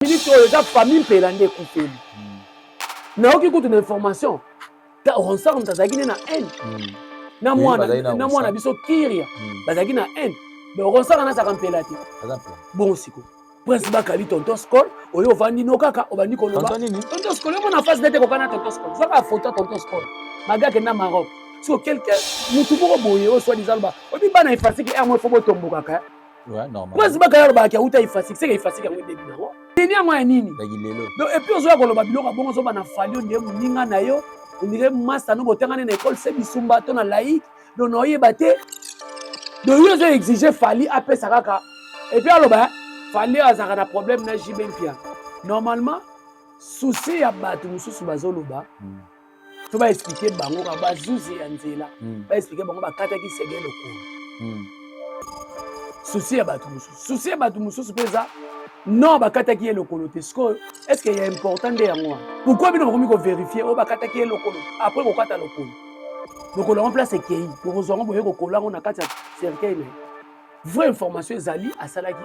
Ministre oyo famille pelande ekufeli. Naoki kutu na information. Ronsard mtazaki na haine. Na mwana biso kiria. Bazaki na haine. Mais Ronsard na saka mpelati. Bon siko. Prince bakali tonton Skol, oyo vandi no kaka obandi koloba. Tonton Skol yo na face d'être kokana tonton Skol. Zaka photo tonton Skol. Maga ke na Maroc. So quelqu'un mutu boko boye o soit disant ba. Obi bana ifasi ke ermo fo botombo kaka. Ouais, normal. Prince bakali ba kia uta ifasi, c'est que ifasi ka ngwe na. Nini ya nini? Donc et puis ozo ya koloba biloko bongo zo bana falio ndie muninga na yo. On dirait master no botangane na école c'est bisumba to na laïque. Donc no yeba te. Donc yo zo exiger fali apesa kaka. Et puis aloba fallait avoir un problème na Jibenpia. Normalement, souci ya batu mususu bazoloba. Faut pas expliquer bango ka bazuzi ya nzela. Pas expliquer bango ba kata ki sege lokolo. Souci ya batu mususu. Souci ya batu mususu peza. Non ba kata ki lokolo te. Est-ce qu'il y a important de yango? Pourquoi bino komi ko vérifier o ba kata ki lokolo? Après ko kata lokolo. Lokolo en place kei. Pour ozongo boye ko kola on na kata cercueil. Vraie information ezali asalaki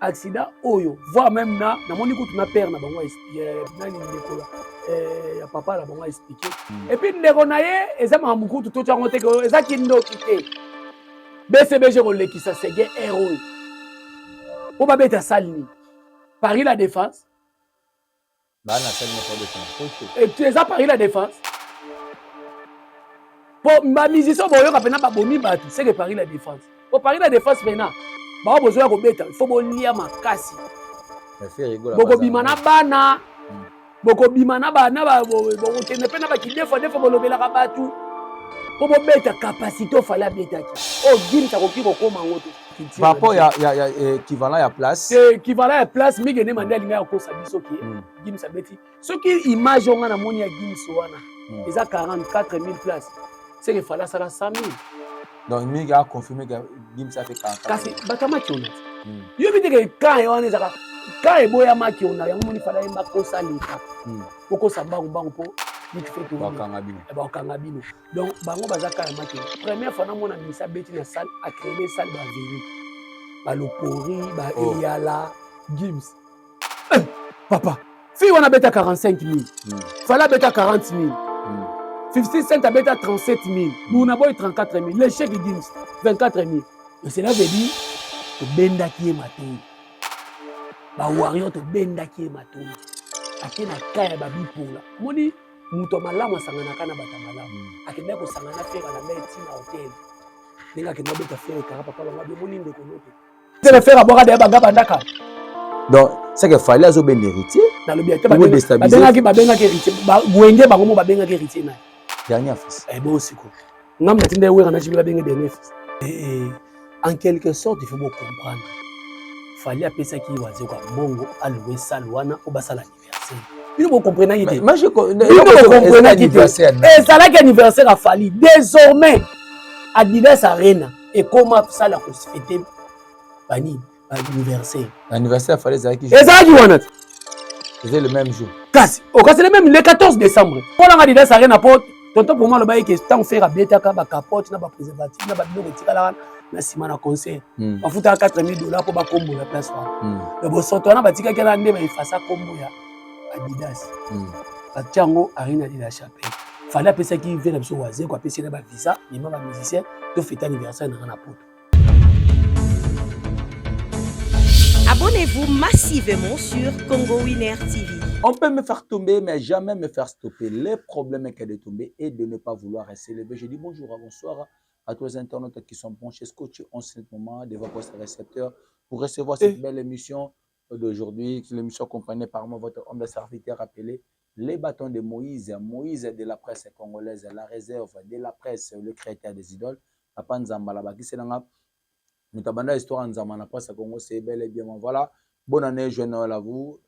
accident oyo voire même na moni kutu na père na bango nani ndekola ya papa la bango expliquer et puis ndeko na ye eza mamukutu to tsango te ko eza kindoki te BCBG ko lekisa sege héros o ba beta salini Paris la défense bana salini pour défense et tu es à Paris la défense pour ma musicien boyo ka pena ba bomi batu c'est que Paris la défense au Paris la défense maintenant ba besoin ko beta il faut bolia makasi boko bimana bana boko bimana bana ba boko kende pena ba kidefa defo bolobela ka batu ko bo beta capacité fala beta ki o gim ta ko kiko koma ngoto par rapport ya équivalent ya place équivalent ya place mi gene mandali nga ko sabiso ki gim sa beti ce qui image on na moni ya gim so wana eza 44000 places c'est que fala sala 100000. Donc, il a confirmé que Gims a fait 40. Kasi batama ki onati. Yo bi te ka e wana ezaka ka e boya maki ona yango moni fala yemba ko salika. Boko sambango bango po ni tu fais tout. Ba kanga bino. Donc bango bazaka ya maki. Première fois na mona misa beti na salle a créer salle ba vini. Ba lopori ba eyala Gims. Papa, fi wana beta 45000. Fala beta 40000. 50 Cent a bêta 37 000. Nous avons 34 000. Les chèques de Gims, 24 000. Et cela veut dire que Benda qui est matou. Ba warrior to Benda qui est matou. Akena kaya ba bipola. Moni muto malamu sangana kana bata malamu. Akenda ko sangana fera na meti na hotel. Ninga kena beta fera ka papa ba moni ndeko note. C'est faire boire des banga bandaka. Donc, c'est qu'il fallait azo ben héritier. Dans le bien, ba benga ki héritier. Ba wenge ba ngomo ba benga ki héritier na. Dernier fils. Eh bon, c'est quoi? Non, mais tu as dit dernier fils. En quelque sorte, il faut comprendre. Il fallait appeler ça qui va dire bongo, alloué, salwana, au bas à l'anniversaire. Il faut comprendre. Moi, je comprends. Et ça là qu'anniversaire a fallu. Désormais, Adidas Arena. Et comment ça l'a fêté? Anniversaire. L'anniversaire, il fallait ça qui. Et ça qui va naître? C'était le même jour. C'est le même le 14 décembre. Pour l'Adidas Arena, tonton pour moi le bail que tant faire à bêta ka ba capote na ba préservatif na ba biloko tikala na sima na concert ba futa $4000 pour ba combo la place wa le bo soto na ba tika kala nde ba ifasa combo ya Adidas ba tiango Arena de la Chapelle fallait appeler ça qui vient na biso waze ko appeler na ba visa ni ma ba musicien to fêter anniversaire na poto. Abonnez-vous massivement sur Congo Winner TV. On peut me faire tomber, mais jamais me faire stopper. Les problèmes est de tomber et de ne pas vouloir rester levé. Je dis bonjour, bonsoir à tous les internautes qui sont branchés, scotchés en ce moment devant votre récepteur pour recevoir cette belle émission d'aujourd'hui. L'émission accompagnée par moi, votre homme de serviteur appelé Les bâtons de Moïse. Moïse de la presse congolaise, la réserve de la presse, le créateur des idoles. Papa Nzambala, qui c'est là. Nous avons histoire Nzambala, la presse Congo, c'est bel et bien. Voilà. Bonne année, joyeux Noël à vous,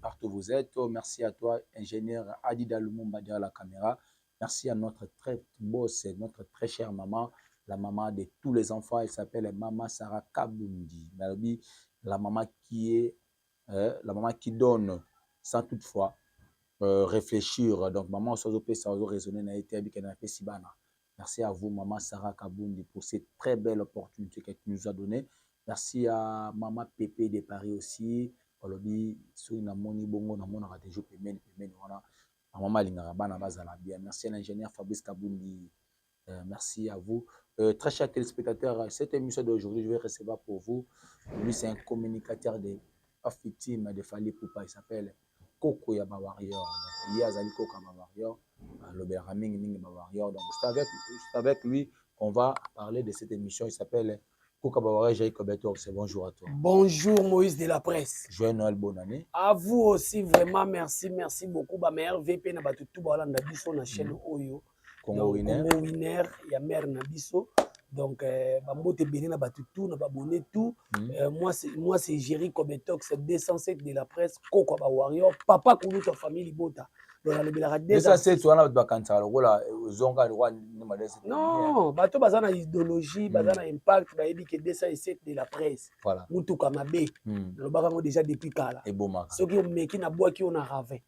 partout où vous êtes. Merci à toi, ingénieur Adida Lumumba derrière la caméra. Merci à notre très boss, notre très chère maman, la maman de tous les enfants. Elle s'appelle Maman Sarah Kabundi. La maman qui est, la maman qui donne sans toutefois réfléchir. Donc, maman, ça a raisonné, n'a été habitué à Sibana. Merci à vous, Maman Sarah Kabundi, pour cette très belle opportunité qu'elle nous a donnée. Merci à Maman Pépé de Paris aussi. olobi soki namoni bongo namonaka toujours pembeni wana maman alingaka bana bazala bien. Merci à l'ingénieur Fabrice Kabundi. Merci à vous. Très chers téléspectateurs, cette émission d'aujourd'hui, je vais recevoir pour vous. Lui, c'est un communicateur de victime de Fally Ipupa. Il s'appelle Coco Yaba Warrior. Il y a Zali Coco Yaba Warrior. Le Beraming Ning Warrior. Donc, c'est avec lui qu'on va parler de cette émission. Il s'appelle Coco Yaba Warrior. Jaïko Betox. Bonjour à toi. Bonjour Moïse de la presse. Joyeux Noël, bonne année. À vous aussi, vraiment, merci beaucoup. Ba meilleur VP na batutu ba na biso na chaîne Oyo. Congo Winner. Congo Winner, ya mère na biso. Donc, bambote béni na batutu, na babonné tout. Moi, c'est Jerry Kobetox, 207 de la presse, Coco Yaba Warrior. Papa Koulou, ta famille Libota. Ça, c'est toi, là, tu vas cancer. Non, bato bazana idéologie, bazana impact, baebi que 207 de la presse. Voilà. Moutou Kamabe. Le bagango déjà depuis Kala. Et bon, ceux qui ont meki na bois qui on a ravé.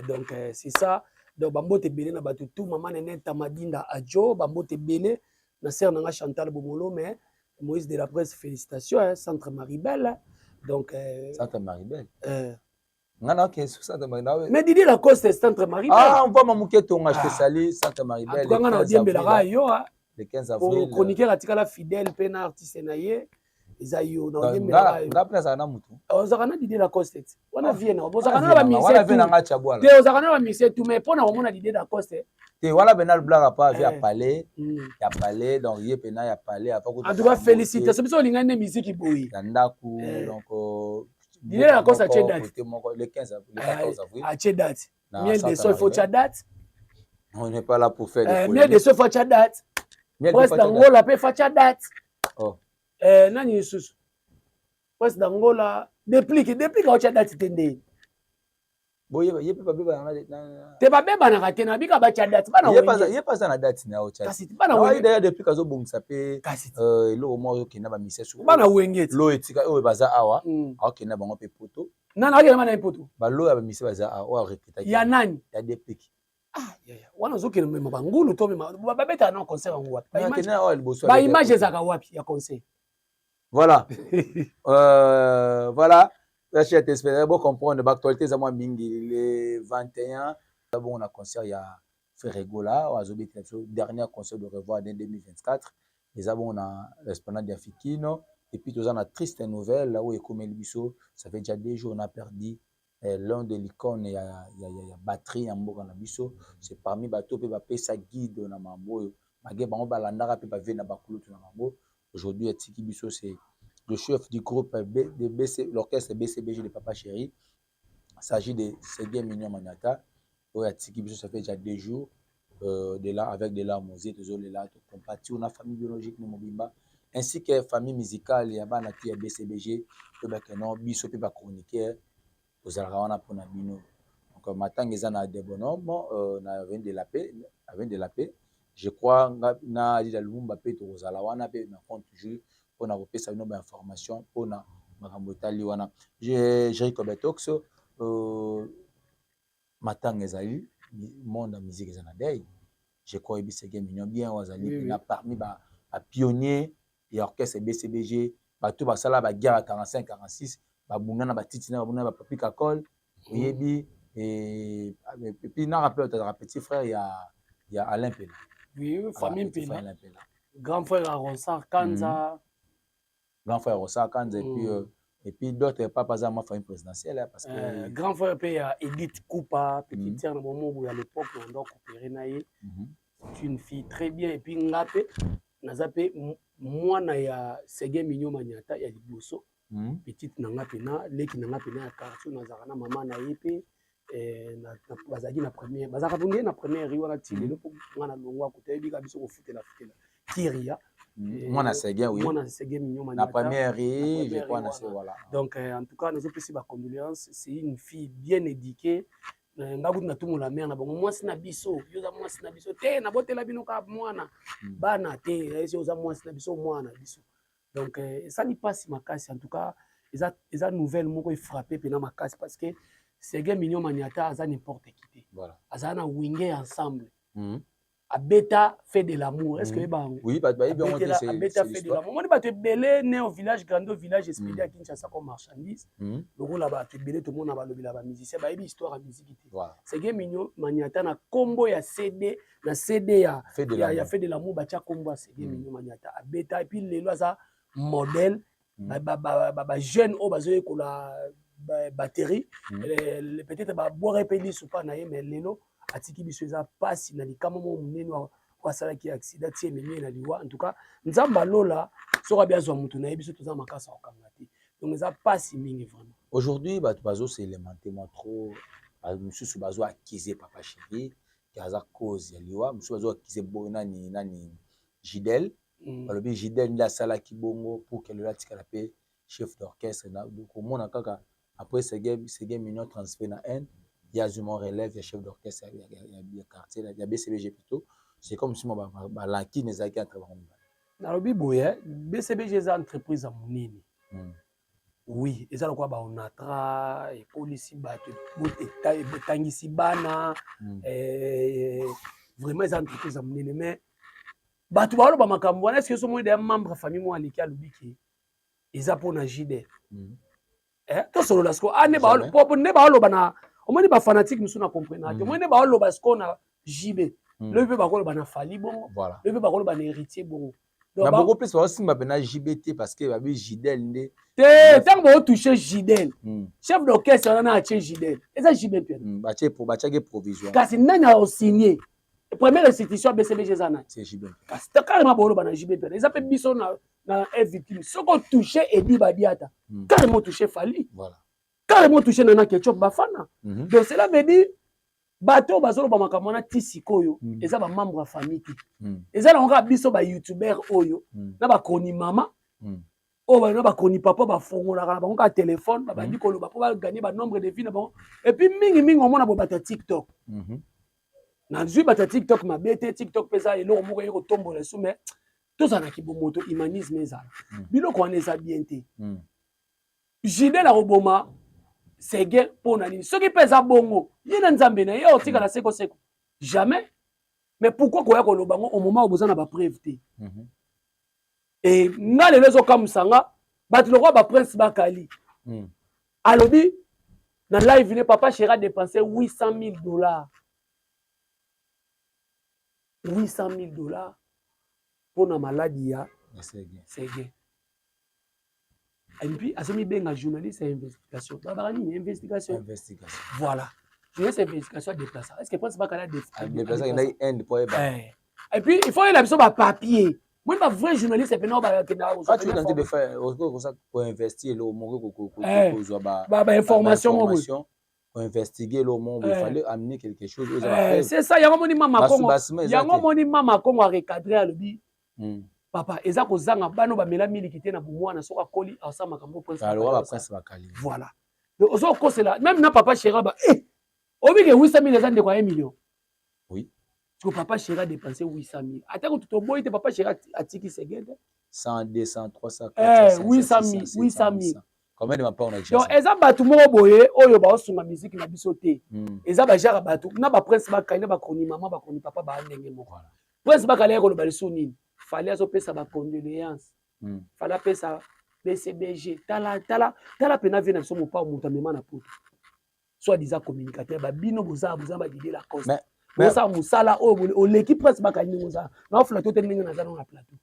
Donc, c'est ça. Donc, bambote belé na batutu, maman nene tamadinda adjo, bambote belé, na sœur nanga Chantal Bomolo, mais Moïse de la presse, félicitations, hein, Centre Maribel. Donc, Centre Maribel. Mais Didier Lacoste, c'est Centre Maribel. Ah, on voit Mamouké Tonga, je te salue, Centre Maribel. Le 15 avril. Chroniqueur Atikala fidèle, pena artiste naye. Ezayo na ozakana Didier Lacoste. Wana viena, ozakana ba mise. Wana viena nga chabwala. Te ozakana ba mise tout mais pona omona Didier Lacoste. Te wana benal blaga pa via palais. Ya palais donc yé pena ya palais avant que. En tout cas félicitations, biso lingane musique boyi. Dandaku donc Didier Lacoste a date. Le 15 avril, le 14 avril. A date. Miel de soif faut date. On n'est pas là pour faire des miel de soif faut date. Presse d'Angola pe faut date. Oh. Nani Yesus. Presse d'Angola déplique au date tende. Boye yepe pas beba na. Te ba beba na katena bika ba date bana wenge. Yepa za na date na o cha. Kasi bana wenge. D'ailleurs depuis kazo bongisa pe lo mo yo kina ba misesu. Bana wenge. Lo etika o baza awa. A kina bango pe poto. Nana akena mana poto. Ba lo ya ba mise baza awa recruter. Ya nani? Ya déplique. Ah ya. Wana zokena mema bangulu to mema. Ba beta na concert ngo wapi? Ba image za ka wapi ya concert. Voilà. Voilà. Chers téléspectateurs, vous comprenez, l'actualité, c'est moi mingi. Le 21, on a un concert, il y a Ferregola, dernier concert de revoir en 2024. Les abonnés, on a l'Esplanade d'Afikino. Et puis, on a une triste nouvelle, là où il y a Bisso. Ça fait déjà 2 jours, on a perdu l'un de l'icône, il y a batterie en Mboka Bisso. C'est parmi les bateaux, il y a sa guide dans Mambo. Aujourd'hui, Tiki Bisso, c'est le chef du groupe de l'orchestre BCBG de Papa Chéri. Il s'agit de Ségué Mignon Maniata. Ça fait déjà 2 jours de là, avec de larmes aux yeux, désolé là, compatis, on a famille biologique de Mobimba, ainsi que famille musicale, il y a Banati à BCBG, non, Bisso peut pas chroniquer, aux Alrawana pour Nabino. Donc, maintenant, ils ont des bonhommes, avec de la paix. Je crois que na dit l'album Paix aux Alrawana, on compte toujours. On a repéré ça une information on a marambotali wana j'ai Kobetox matang ezali monde la musique ezana day je crois Bisege Mignon bien wazali na parmi ba pionnier et orchestre BCBG bato basala ba guerre à 45 46 ba bungana ba titina ba bungana ba papi kakol oyebi et puis na rappel ta petit frère il y a Alain Pena. Oui, famille Pena. Grand frère à Ronsard Kanza. Grand frère Rossa Kanza et puis d'autres papas à ma famille présidentielle parce que grand frère paye Edith Koupa petite sœur dans mon moment où à l'époque on doit coopérer naïe c'est une fille très bien et puis ngape nazape moi na ya Ségué Mignon Maniata ya liboso petite nanga pena leki nanga pena ya quartier nazaka na maman na yepe na bazaki na première bazaka bonde na première ri wana tilelo pour ngana longwa kote bika biso ko futela Kiria. Moi, oui. Moi, Mignon la première, je crois, voilà. Donc, en tout cas, nous avons aussi ma condoléance. C'est une fille bien éduquée. Na tout la mère na bongo moi sina biso yoza moi sina biso te na botela bino ka mwana bana te yoza moi sina biso mwana biso donc ça n'y passe ma casse en tout cas eza nouvelle moko frappé pena ma casse parce que Ségué Mignon Maniata aza n'importe qui te voilà azana winge ensemble Abeta fait de l'amour. Est-ce que oui, Abeta fait de l'amour. Moi, je belé né au village, grand village, expédié à Kinshasa comme marchandise. Le rôle là-bas, tu belé tout le monde a balobé là-bas musicien. Bah, il histoire à musique. C'est que mignon, maniata na combo ya CD, na CD ya fait de l'amour, bah tia combo c'est que mignon maniata. Abeta et puis les lois ça modèle, bah jeune au bazoé ko la batterie, peut-être bah boire et payer sous pas naïe mais lélo. Atiki biso eza pasi na likama mo munene wa sala ki accident tie meme na liwa en tout cas nzamba lola soka bia zwa mutu na biso toza makasa okanga te donc eza pasi mingi vraiment aujourd'hui bato bazo s'élémentement trop mususu bazo accuser papa chéri qui a cause ya liwa mususu bazo accuser nani Gidel balobi Gidel nda sala ki bongo pour que le tika la paix chef d'orchestre na donc au monde kaka après ce game mignon transfert na N. Il y a mon relève, il y a chef d'orchestre, il y a quartier, il y a BCBG plutôt. C'est comme si moi, l'anki n'est pas à travers moi. Dans le biboye, BCBG est une entreprise à Mounini. Oui, et ça, on a tra, et police, et tangisi bana, vraiment, c'est une entreprise à Mounini. Mais, tu vas voir, est-ce que ce sont des membres de la famille, moi, qui a le biquet, ils ont pour Najide. Tout ce là, ah, ne pas le bana. Au moins, les fanatiques nous sont compris. Au moins, les gens parce qu'on a JB. Le peu par contre, on a fallu bon. Voilà. Le peu par contre, on a héritier bon. Donc, beaucoup plus aussi, on a JBT parce que y Gidel. Tant qu'on touche Gidel, chef d'orchestre, on a acheté Gidel. Et ça, JB. Bâché pour bâcher provisoire. Car c'est n'a pas signé. La première institution BCBG Zana. C'est JB. C'est carrément bon, on a JB. Ils appellent Bisson dans un victime. Ce qu'on touche Edi Badiata. Carrément touché Fali. Voilà. Carrément touché Nana Ketchup Bafana. Donc cela veut dire bateau bazolo ba makamona tisikoyo eza ba membre de famille tout. Eza na nga biso ba youtubeur oyo na ba koni mama o ba na ba koni papa ba fongola ba nga téléphone ba di kolo ba ba gagner ba nombre de vues na ba et puis mingi on mona bo bata TikTok. Na zui bata TikTok ma bete TikTok pesa elo moko yeko tombola sou mais tout ça na ki bomoto humanisme ezala. Biloko wana eza bien te. Jide la roboma c'est gay pour nani. Ceux qui pèsent à bongo, il y a un zambé, il y a un seko. Jamais. Mais pourquoi qu'on a le bango au moment où vous en avez preuve? Et n'a les réseaux comme ça, bat le roi prince Bakali. Alobi, dans live, il papa chéra dépenser $800,000. $800,000 pour la maladie. C'est gay. Et puis, à ce moment-là, journaliste et investigation. Investigation. Voilà. Journaliste et investigation déplace. Est-ce que Prince Bakala déplace? Et puis, il faut aller à papier. Moi, je suis vrai journaliste et puis non, quand tu es tenté de faire pour investir, information, pour investiguer le monde, il fallait amener quelque chose. C'est ça, il y a un moment il y a un moment qu'on a recadré à l'obi. Papa, eza kozanga bano ba mela milikité na bumwana soka koli asa makambo prince. Alors prince Bakali. Voilà. Donc ozo kosela même na papa Chéra ba obi ke 800,000 eza ndeko 1 million. Oui. Tu papa Chéra dépenser 800,000. Atako to boy te papa Chéra atiki segede 100 200 300 400 800,000. Combien de ma part on a dit? Donc eza batu mo boye oyo ba osunga musique na biso te. Eza ba jara batu na ba prince Bakali na ba koni maman ba koni papa ba ndenge moko. Prince Bakali ko lo ba lesoni. Fallait appeler ça ma condoléance. Fallait appeler ça BCBG. Tala pena vient sur mon pas au montamement na poto. Soit disant communicateur, ba bino boza ba guider la cause. Mais ça musala o l'équipe Prince Bakali boza. Na flato telinga na zano na plateau.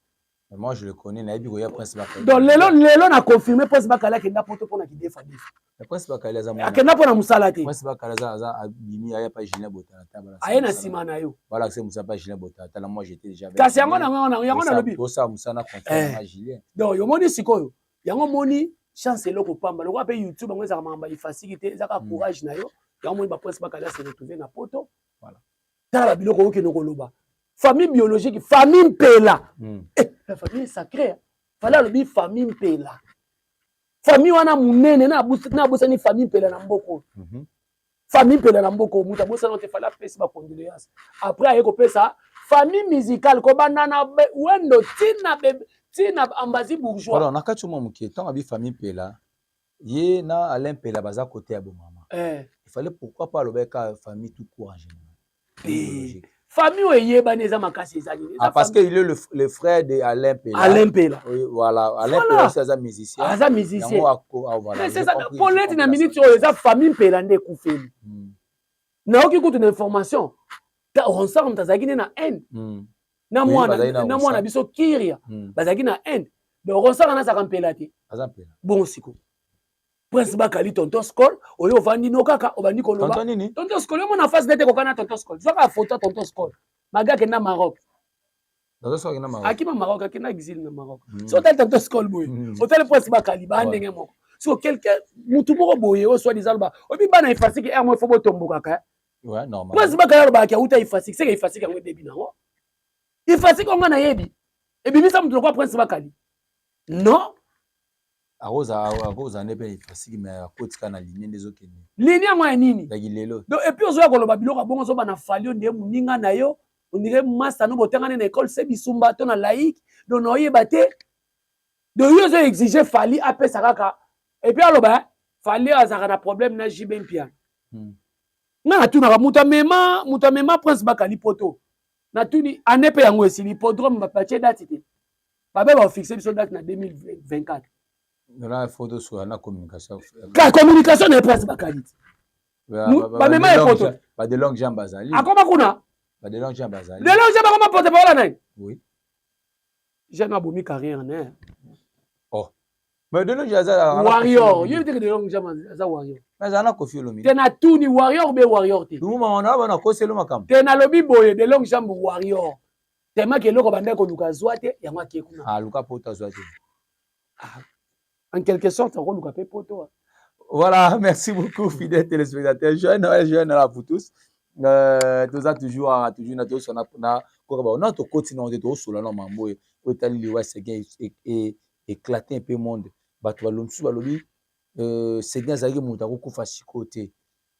Moi je le connais na bigo ya Prince Bakali. Donc lelo na confirmer Prince Bakali que na poto pona ki defa defa. Prince Bakali za mo. Akena pona musala te. Prince Bakali za abimi aya pa Julien Botala tabala. Ayena sima na yo. Voilà c'est musa pa Julien Botala. Moi j'étais déjà avec. Kasi yango na lobi. Pour ça musana confirmer à Julien. Donc yo moni sikoyo. Yango moni chance eloko pamba. Loko pa YouTube ngo za mamba ifacilité za ka courage na yo. Yango moni ba Prince Bakali se retrouver na poto. Voilà. Tala biloko ke no koloba. Famille biologique, famille Mpela. La famille est sacrée. Fallait le famille Mpela. Famille wana munene na bosa ni famille Mpela na mboko. Famille Mpela na mboko muta bosa no te fallait pesa ba condoléances. Après ayeko pesa famille musicale ko banana wendo tina ambazi bourgeois. Voilà, on a quatre mois mukie tant abi famille Mpela. Ye na Alain Mpela baza côté ya bo mama. Il fallait pourquoi pas le beka famille tout court en général. famille oyeba neza makasi ezali. Ah, parce qu'il est le frère de Alain Pela. Alain Pela. Oui, voilà. Alain Pela c'est un musicien. Ah, musicien. Voilà. C'est ça. Paulette na minute oyo eza famille Pela nde kufeli. Na oki kutu na information. Ta ronsa mtazaki na haine. Na mwana biso Kiria. Bazaki na haine. Donc ronsa na sa Pela te. Bon siko. Prince Bakali tonton Skol, oyo vandi no kaka obandi koloba. Tonton nini? Tonton Skol, yo mona face d'être kokana tonton Skol. Zoka photo tonton Skol. Maga ke na Maroc. Tonton Skol na Maroc. Akima Maroc, akina exil na Maroc. So tel tonton Skol boy. Hotel Prince Bakali ba ndenge moko. So quelqu'un mutu moko boye o soit disant ba. Obi bana ifasiki er mo fobo tomboka ka. Ouais, normal. Prince Bakali ba ka uta ifasiki, c'est ifasiki ngo debi na ngo. Ifasiki ngo na yebi. E bibi sa mutu kwa Prince Bakali. Non. Aroza nepe ifasiki mais akotika na ligne des okene. Ligne ya mwa nini? Dagilelo. Donc et puis ozoya koloba biloko bongo zo bana falio nde muninga na yo, onire master no botanga na école se bisumba to na laïque, donc no yeba te. Donc yo zo exiger fali apesa kaka. Et puis aloba fali azaka na problème na JB Mpian. Na tuna muta mema Prince Bakali poto. Na tuni anepe yango esili hippodrome ba patie date te. Ba ba fixer biso date na 2024. La photo sur la communication. La communication n'est pas Bakali. Ba mema e photo. Pas de longue jambe bazali. Akoma kuna? Pas de longue jambe bazali. De longue jambe comment porte parole na? Oui. J'ai na bomi carrière na. Oh. Mais de longue jambe warrior, you think de longue jambe za warrior. Mais ça na kofi lomi. Tena tuni warrior be warrior te. Nous on a na koselo makam. Tena lobi boye de longue jambe warrior. Tema ke loko banda ko luka zwate ya mwa ke kuna. Ah luka pota zwate. En quelque sorte, on va faire poto. Voilà, merci beaucoup, fidèles téléspectateurs. Jeune là pour tous. Tous a toujours na tous on a to continue de to solo na mambo e tali liwa Seguin et éclater un peu monde. Bato balomsu balobi Seguin zaki muta ko kufa sikote.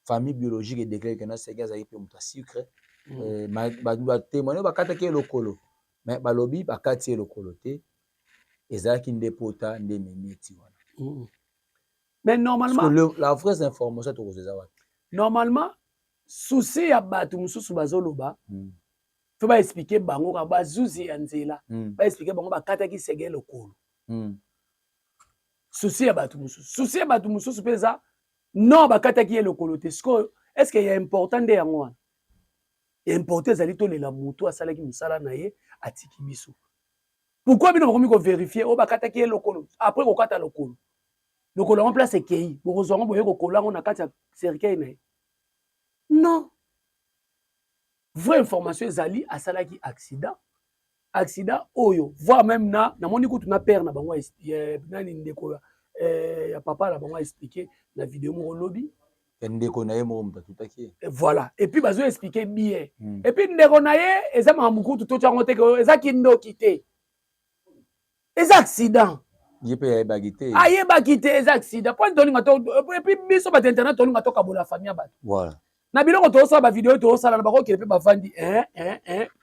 Famille biologique et déclaré que na Seguin zaki pe muta sucre. Ba témoigner ba kata ke lokolo. Mais balobi ba kati lokolo te. Ezaki ndepota ndememeti wana. Mais normalement la vraie information to kozeza wa. Normalement souci ya batu mususu bazoloba. Faut ba expliquer bango ka bazuzi ya nzela. Ba expliquer bango ba kataki Seguin lokolo. Souci ya batu mususu. Souci ya batu mususu peza non ba kataki lokolo te. Est-ce qu'il y a important de yango wana? Important ezali to lela mutu asalaki musala na ye atiki biso. Pourquoi bino bakomi ko vérifier o bakata ki lokolo après ko kata lokolo en place ekei bokozongo boye ko kolango na kati ya cercueil na non vraie information ezali asalaki accident oyo voire même na moni kutu na père na bango nani ndeko ya papa la bango expliquer na vidéo mo lobby ndeko na ye mo mtatutaki voilà et puis bazo expliquer bien et puis ndeko na ye eza mamukutu to tsango te ko eza kindoki te. Les accidents. Il peut y avoir bagité. Ah, il y a bagité, les accidents. Point de et puis, biso bat internet, on a toka bola famille bat. Voilà. Na biloko to sa ba vidéo to sa la ba ko kepe ba vandi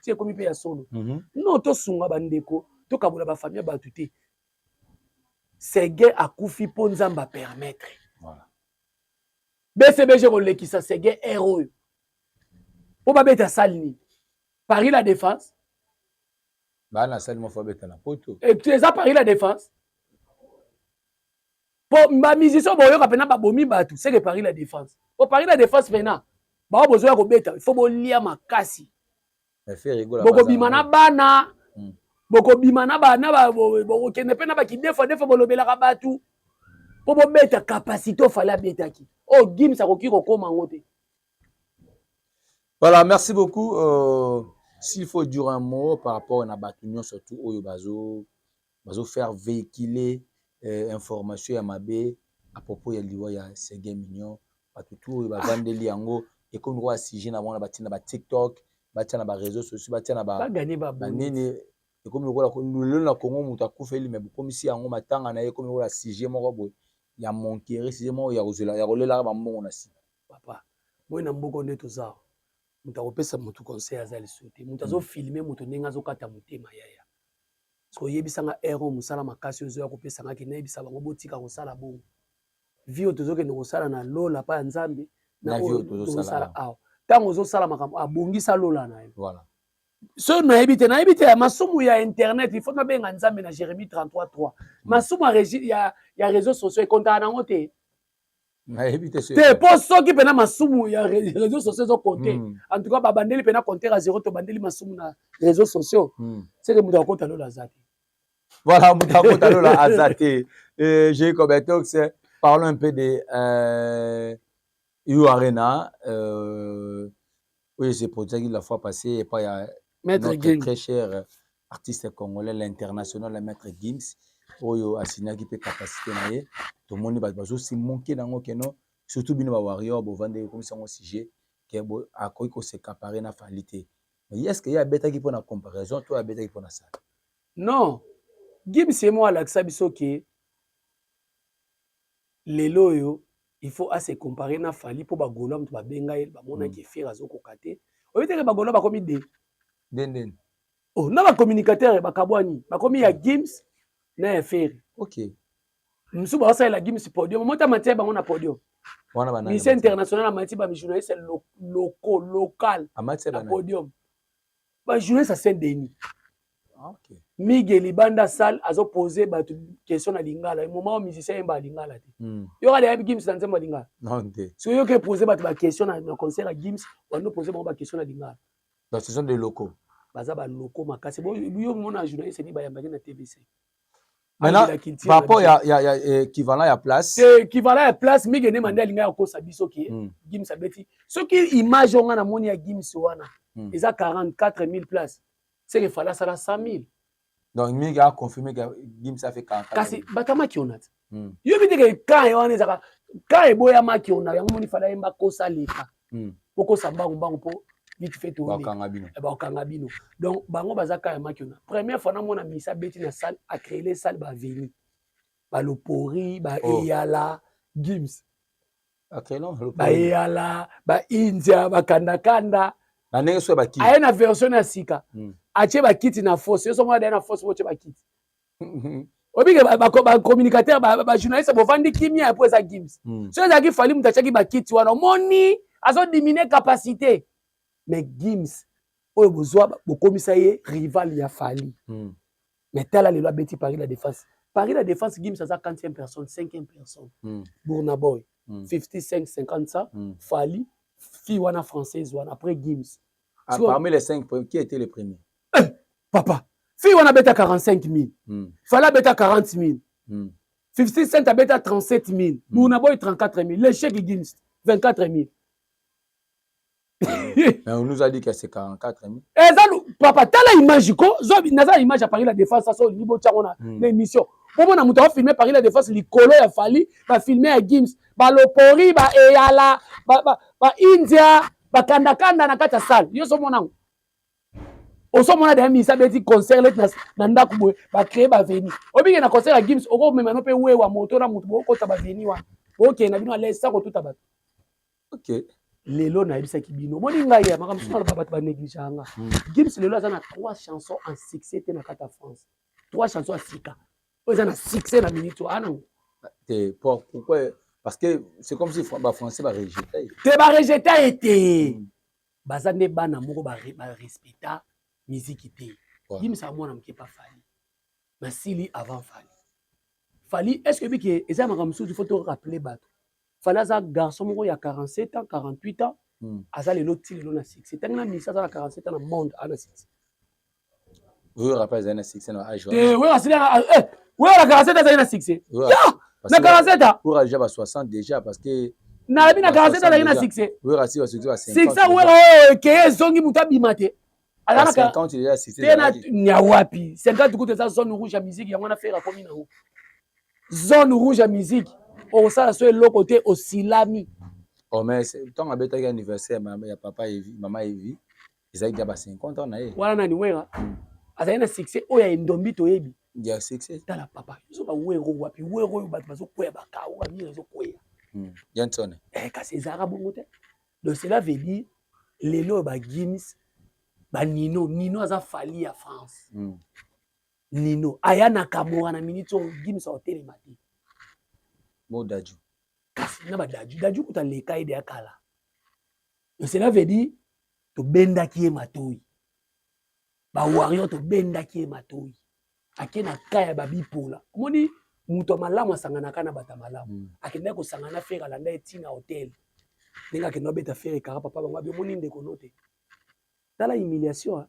c'est comme il y a solo. Non to sunga bandeko, to ka bola ba famille bat tout. Seguin akufi po nzamba permettre. Voilà. BCBG ko lekisa Seguin héros. Po ba beta salini. Paris la défense. Bah na salle mo fa beta na poto. Et tu es à Paris la défense. Pour ma musicien boyo ka pena ba bomi batu, c'est que Paris la défense. Pour Paris la défense pena. Ba bozo ko beta, il faut bolia makasi. Mais fait rigoler. Boko bimana bana. Boko bimana bana ba boko kene pena ba ki defo bolobela ka batu. Po bo beta capacité fala beta ki. Oh gim sa ko ki ko koma ngote. Voilà, merci beaucoup. S'il faut dire un mot par rapport à Batunion, surtout au bazo faire véhiculer information à Mabé à propos de l'Iwa ya Seguin Mignon, pas tout va vendre liango et comme on voit si j'ai na ba TikTok, batina ba réseaux sociaux, batina ba gagner ba nini et comme on voit le Congo muta kufeli mais comme si yango matanga na ye comme on voit si j'ai mon boy ya monkere si mo ya rozela ya rolela ba mbongo na si papa moi na mboko ndeto za muta kopesa mutu conseil azali sote muta zo filmer mutu nenga zo kata mutema yaya so yebisanga ero musala makasi ozo ya kopesa ngaki na yebisa bango botika kosala bongo vio tozoke no kosala na lola pa nzambe na vio tozo sala aw tango zo sala makambo abongisa lola na yo voilà So nayebi te ya masumu ya internet il faut mabenga nzambe na Jérémie 33:3 masumu ya réseaux sociaux ekontaka nango te te po soki pena masumu ya réseaux sociaux ezokonte en tout cas babandeli pena compteur à 0 tobandeli masumu na réseaux sociaux c'est que mutu akota lola aza te voilà mutu akota lola aza te j'ai commenté c'est parlons un peu de U Arena oui c'est produit la fois passée et pas il y a notre très cher artiste congolais l'international le maître Gims oyo asignaki pe capacité na ye to moni ba bazo si manquer nango keno surtout bino ba warrior bo vande comme ça un sujet que bo akoki ko se caparer na falité mais est-ce qu'il y a beta qui pour la comparaison toi a beta qui pour ça non Gims c'est moi la biso ke lelo yo il faut assez comparer na fali pour ba gola mtu ba benga el ba mona ke faire azo kokate oyete ke ba gola ba komi de den oh na ba communicateur ba kabwani ba komi ya Gims na ya Ferry. Ok. Msu ba osa la Gims podium. Mota matia bango na podium. Wana banana. Lycée international amati ba journaliste local. Amati na podium. Ba journaliste à Saint-Denis. Ok. Miguel Libanda Sal azo poser ba question na lingala. Moment où musicien ba lingala te. Yo ga ya Gims dans nzemba lingala. Non te. So yo ke poser ba question na concert à Gims, on poser ba question na lingala. Donc ce sont des locaux. Baza ba locaux makasi. Bon yo mona journaliste ni ba yambaki na TVC. Maintenant, par rapport il y a équivalent à place. Équivalent à place, mais gagner mandé linga ko sabiso ki Gims abeti. Ce qui image on a moni ya Gims wana. Ils a 44 000 places. C'est que fallait ça 100 000. Donc mi a confirmé que Gims a fait 44 000. Kasi batama ki onat. Yo bi que quand y wana zaka quand e boya ma ki ona yango moni fallait mba ko salika. Poko samba mbango po vite fait tourner. Ba kangabino. Donc bango bazaka ya makiona. Première fois na mona misa beti na salle a créer les salles ba veni. Ba lopori, ba eyala, Gims. OK non, ba eyala, ba India, ba kanda. Na ndenge so ba kiti. Aya na version na sika. Ache ba kiti na force. Yo so mona na force bo che ba kiti. Obi ke ba communicateur ba journaliste bo vandi kimia après ça Gims. So za ki fali mutachaki ba kiti wana moni azo diminuer capacité. Mais Gims, oyo bozwa bokomisa ye rival ya Fali. Mais tala le loi beti Paris la défense. Paris la défense Gims ça 40e personne, 5e personne. Burna Boy, 55 50 ça, Fali, fi wana française wana après Gims. Parmi les 5 qui était le premier? Papa, fi wana beta 45 000. Fala beta 40 000. 50 Cent a beta 37 000. Burna Boy 34 000. L'échec Gims 24 000. Mais on nous a dit que c'est 44 000. Papa, t'as l'image, naza image à Paris la défense, ça c'est niveau tchangona l'émission. Pour moi, on a filmé Paris la défense, les colo a fallu, va filmer à Gims, ba lopori, ba eyala, ba India, ba kanda na kata salle. Yo so mona. O so mona de misa beti concert let na ndako boy, ba créer ba veni. Obi na concert à Gims, oko mema no pe wewa moto na mutu ko ta ba veni wa. OK, na bino laisse ça ko tout abat. OK. Lelo na yebisa kibino moni ngai ya makambo sona baba ba négliganga Gims lelo azana 3 chansons en succès te na kata France 3 chansons à sika ozana succès na minute ana pourquoi parce que c'est comme si ba français ba rejeter été bazane bana moko ba respecta musique te Gims a mona mke pa Fali masili avant Fali est-ce que biki eza makambo il faut te rappeler bato Falaza garçon moko ya 47 ans 48 ans aza lelo ti lelo na 6 c'est un misa za 47 ans na monde ana 6 oui rappelle za na 6 na âge oui asila oui la 47 ans na 6 na 47 ans pour déjà 60 déjà parce que na bi na 47 ans na 6 oui rasi va surtout à 50 6 ans oui ke zongi muta bimate ala 50 déjà 6 tena nyawapi 50 kuto za zone rouge ya musique yango na faire comme na zone rouge ya musique au ça soit l'autre côté au silami oh mais tant à beta anniversaire ya papa Evi maman Evi ils avaient déjà 50 ans na ye wala nani wera azana succès oya endombi to yebi ya succès tala papa so ba wero wapi wero ba bazo koya ba ka wa mi rezo koya Yanton kasi ezara bongo te donc cela veut dire lelo ba Gims ba Nino aza Fali ya France Nino ayana kamora na minute Gims au télématique Daju. Kasi na ba Daju kuta leka ide akala. Donc cela veut dire to benda ki matoi. ba warrior to benda ki matoi akena kaya babipola moni muto malamu asangana kana bata malamu akenda ko sangana fera landa etina hotel ninga ke no beta fera kara papa bango bi moni ndeko note tala humiliation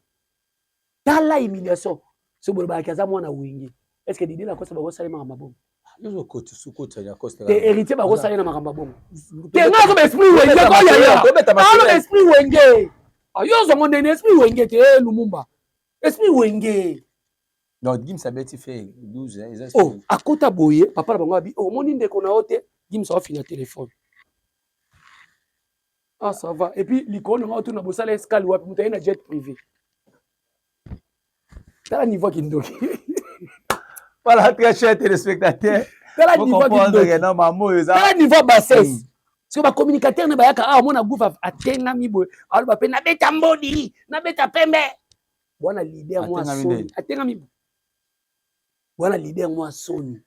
so bolo ba kaza mwana wingi est-ce que didi la kosa ba ko sala makamba bongo yo ko tsuko ya kosta te héritier ba ko sala na makamba bongo te nga ko esprit wenge ko ya esprit wenge ayo zo monde esprit wenge te Lumumba esprit wenge non Gims abeti fait 12 ans oh akota boye papa na bango abi oh moni ndeko na ote Gims a fini téléphone ah ça va et puis l'icône on tourne bosala escale wapi mutaye na jet privé tala niveau kindoki voilà très cher téléspectateurs tala niveau kindoki non maman tala niveau bassesse parce que ba communicateur na bayaka ah mona goufa atenga mibo alo ba pe na beta mbodi na beta pembe bwana leader moi soni atenga mibo bwana leader moi soni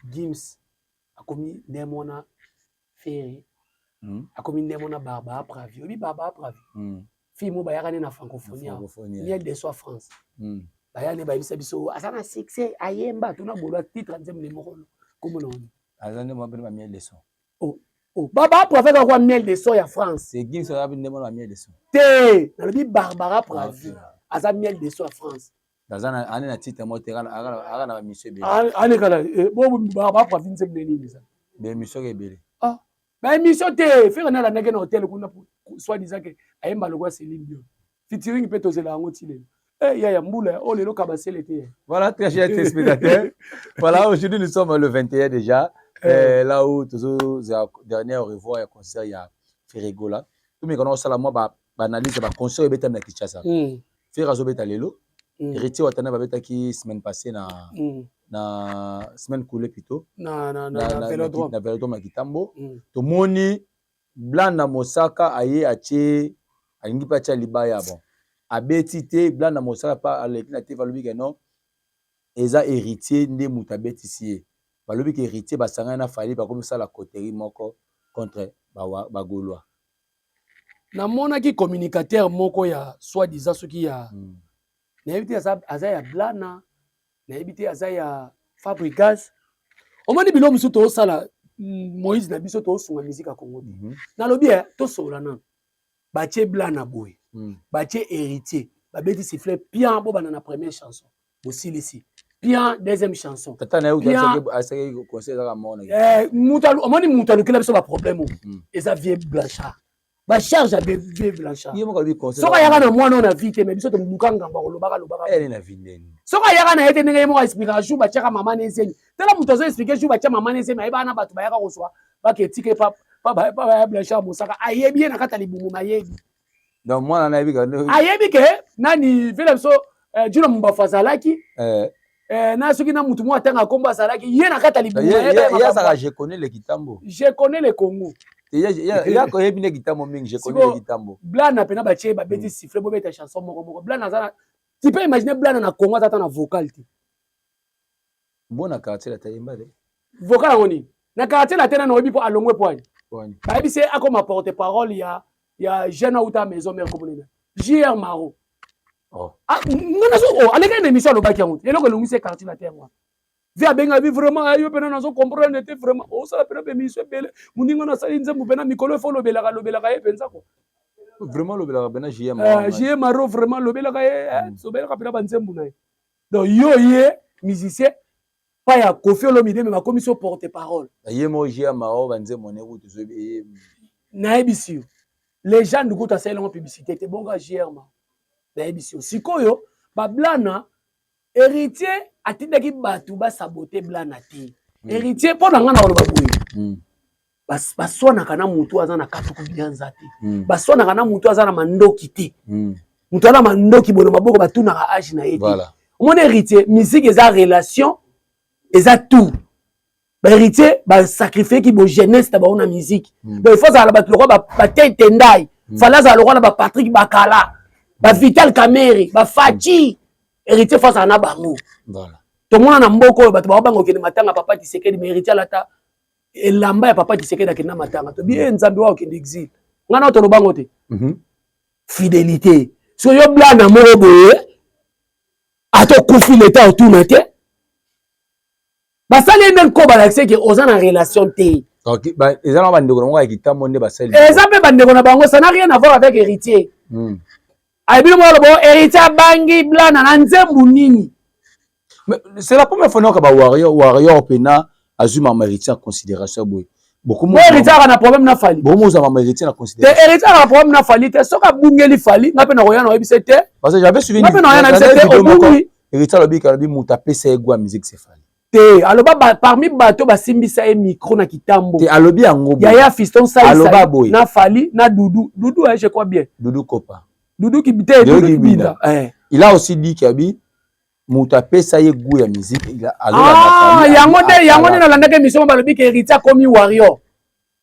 Gims akomi ndemona Ferry akomi ndemona Barbara Pravi obi Barbara Pravi fille mo bayaka na francophonie miel de soi France bayane bayibisa biso asana succès ayemba tuna bolwa titre nzembe le mokolo komona oni azande mo bena miel de soi oh Barbara Pravi ka kwa miel de soi ya France c'est Gims a bin ndemona miel de soi te na lobi Barbara Pravi asa miel de soi France dazana ane na titre mo terana aga na monsieur be ane kala bo Barbara Pravi nzembe nini ça be monsieur ebele ah ba émission te faire na la nage na hôtel kuna soit disant que ayemba lokwa Céline Dion featuring peut tozela ngo tile eh ya mbula oh lelo kabasele te voilà très chers téléspectateurs voilà aujourd'hui nous sommes le 21 déjà là où toujours dernier au revoir ya concert ya Ferregola tout mais quand sala moi ba analyse ba concert beta na Kinshasa faire zo beta lelo héritier watana ba beta ki semaine passée na semaine coulée plutôt na Vélodrome Kitambo to moni Blanda Mosaka aye ache alingi pa cha libaya bon abeti te Blanda Mosaka pa alekina te valobi ke non eza héritier nde mutabeti sie valobi ke héritier basanga na fali ba comme ça la coterie moko contre ba Gaulois na mona ki communicateur moko ya soit disant ce qui ya na éviter aza ya Blana na éviter aza ya Fabrigas omani bilo musu to sala Moïse na biso to sunga musique à Congo na lobi to solana batie Blana boy batie héritier ba beti sifflet bien bo bana na première chanson aussi ici bien deuxième chanson tata na asa conseil za mona mutalu omani mutalu kila biso ba problème eza vieux Blanchard ba charge be vieux Blanchard yemo ka bi conseil soka yaka na mwana na vie te mais biso to mukanga ba lobaka elle na vie ndeni soka yaka na yete ndenge mo explication ba chaka mama nezeni tela muto zo expliquer jou ba chaka mama nezeni ba eba na batu ba yaka ko swa ba ke tike pa Blanchard Mosaka ayebi na kata libumu mayebi donc mwana na yebi ka ayebi ke nani vile so juno mbafa salaki na soki na mutu mo atanga komba salaki ye na kata libumu ya saka je connais le Kitambo je connais le Congo ya ko yebi ne Kitambo mingi je connais le Kitambo Blana pena ba tie ba beti sifflet bo beta chanson moko Blana za tu peux imaginer Blana na Congo ata na vocal ti bona quartier la tayemba de vocal ngoni na quartier la tena no yebi po alongwe poani ba yebi c'est akoma porte-parole ya jeune auta maison mère communale JR Maro ah ngana so aleka na émission lo baki yango eloko longise quartier la terre moi vi abenga vi vraiment ayo pena na so comprendre te vraiment o sala pena be mission bele muninga na sali nzembu pena mikolo fo lobelaka ye penza ko vraiment lobelaka pena JR Maro vraiment lobelaka ye so belaka pena banzembu na ye donc yo ye musicien pas ya Koffi Olomide mais ma commission porte-parole ye mo JR Maro banzembu ne ko to na ebisi les gens du coup ta sala en publicité te bonga JR Maro na ebisi sikoyo ba Blana héritier atindaki batu ba saboter Blana te héritier pour nga na loba boye baswanaka na mutu aza na katuku bianza te baswanaka na mutu aza na mandoki te mutu ana mandoki bono maboko batunaka age na ye te omona héritier musique eza relation eza tout ba héritier ba sacrifier ki bo jeunesse ta ba ona musique donc il faut ça la batu lokwa ba tete ndai fala za lokwa na ba Patrick Bakala ba Vital Kamerhe ba Fachi héritier face à na bango voilà to mona na mboko bato ba bango kene matanga papa Tshisekedi mais héritier lata elamba ya papa Tshisekedi akena matanga to bien nzambe wa okende exil ngana to lobango te fidélité so yo Blana moko boye atokufi l'état autour na te basali ende nkoba la que oza na relation te OK ba ezana bandeko na ngwa kitambo nde basali eza pe bandeko na bango ça n'a rien à voir avec héritier ayebi mo bo héritier bangi blana na nzembu nini. Mais c'est la première fois que ba warrior pena azuma héritier en considération boy beaucoup mo héritier a na problème na fali bon mo za héritier en considération te héritier a na problème na fali te soka bungeli fali na pe na koya na yebise te parce que j'avais suivi na pe na yana te obungi héritier lobi kalobi muta pesa egwa musique c'est fali te aloba parmi bato basimbisa e micro na kitambo te alobi yango yaya fiston sai aloba boy na fali na dudu je crois bien dudu kopa dudu qui bite dudu qui bida il a aussi dit qu'il muta pesa ye goût ya musique il a yango ne na landaka mission balobi ke héritier komi warrior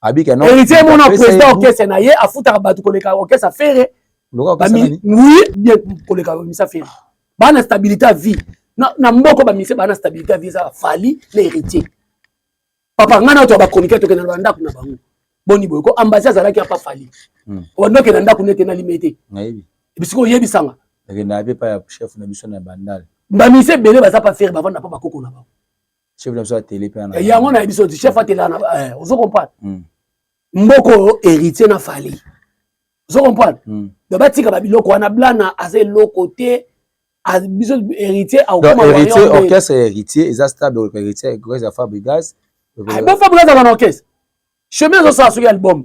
abika non héritier mon président orchestre na ye afuta bato koleka orchestre fere oui bien koleka misa fere bana stabilité à vie na mboko ba mise bana stabilité à vie ça fali l'héritier papa ngana to ba communiquer to kena landa kuna bango boni boy ko ambassade azalaki apa fali ondo kena nda kuna tena limité naibi bisiko yebisanga na be pa chef na biso na bandal ba mise belé baza pas faire bavanda pa bakoko na ba chef na biso télé pe na yango na biso chef a télé na ozo comprendre mboko héritier na fali ozo comprendre de batika ba biloko wana blana aze lokote biso héritier a donc héritier orchestre héritier ils a stable héritier grâce à Fabregas bon Fabregas a un orchestre chemin zo sa sur album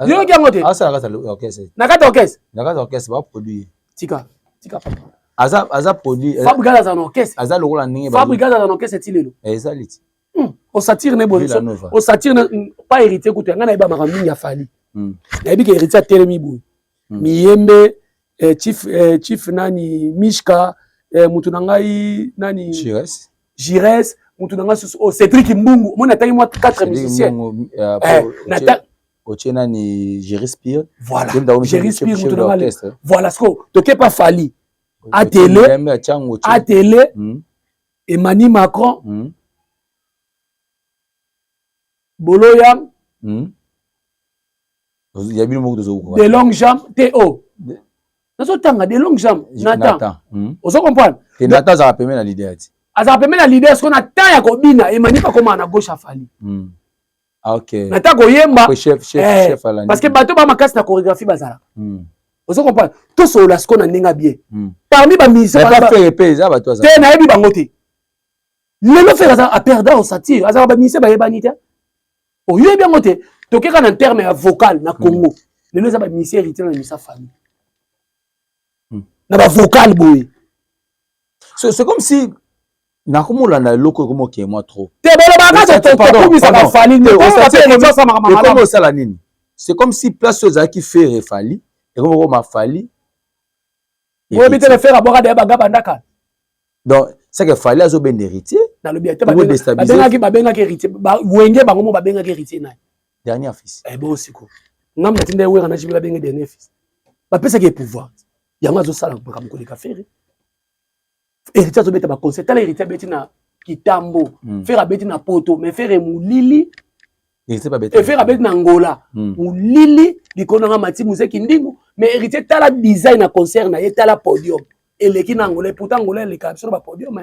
yo ki ngote ça la orchestre na kata orchestre ba produire tika papa aza produit Fabregas a un orchestre aza lokola ndenge Fabregas a un orchestre tilelo ezaliti o satire ne bozo o satire pas héritier kutu ngana iba makambi ya fali na ibi ke héritier telemi boy miyembe chief nani Mishka mutu nangai nani Jires mutu nangai Cédric Mbungu mona tangi moi 4 musiciens Oche nani Jiris Pire voilà Jiris Pire mutu nangai voilà ce que toke pas fali à télé Emmanuel Macron Boloyam de longues jambes Théo nazotanga de longues jambes Nathan ozo comprendre et Nathan ça permet la leader ça permet la leader ce qu'on a tant ya kobina Emmanuel pas comme na gauche à fali OK Nathan koyemba chef ala parce que bato ba makasi na chorégraphie bazala ozo comprendre tout so la ce qu'on a ndenga bien parmi ba musiciens pas faire épée ça bato ça te na yebi bango te lelo faire ça a perdre au satire azala ba musiciens ba yebani te o yebi bango te tokeka na terme ya vocal na Congo lelo za ba musiciens héritier na misa famille na ba vocal boy c'est comme si na komolanda loko comme OK moi trop te bolo baka to komisa ba fali ne ko sa pe les ça mama comment ça la nini c'est comme si place aux qui fait fali et comme ma fali vous évitez de faire aboka de baga bandaka donc c'est que fali azo ben héritier na le bien te ba benga ki héritier ba wenge bango mo ba benga ki héritier na dernier fils bon siko ngam na tinde wera na jibila benga dernier fils ba pesa ki pouvoir yango azosala mpaka mokolo ekafere héritier azobeta baconseil tala héritier abeti na kitambo fere abeti na poto mais fere mulili fere abeti na ngola mulili likolo nanga mati museki ndingu mais héritier tala design na concert na ye tala podium eleki na ngola pourtant ngola eleka biso na bapodium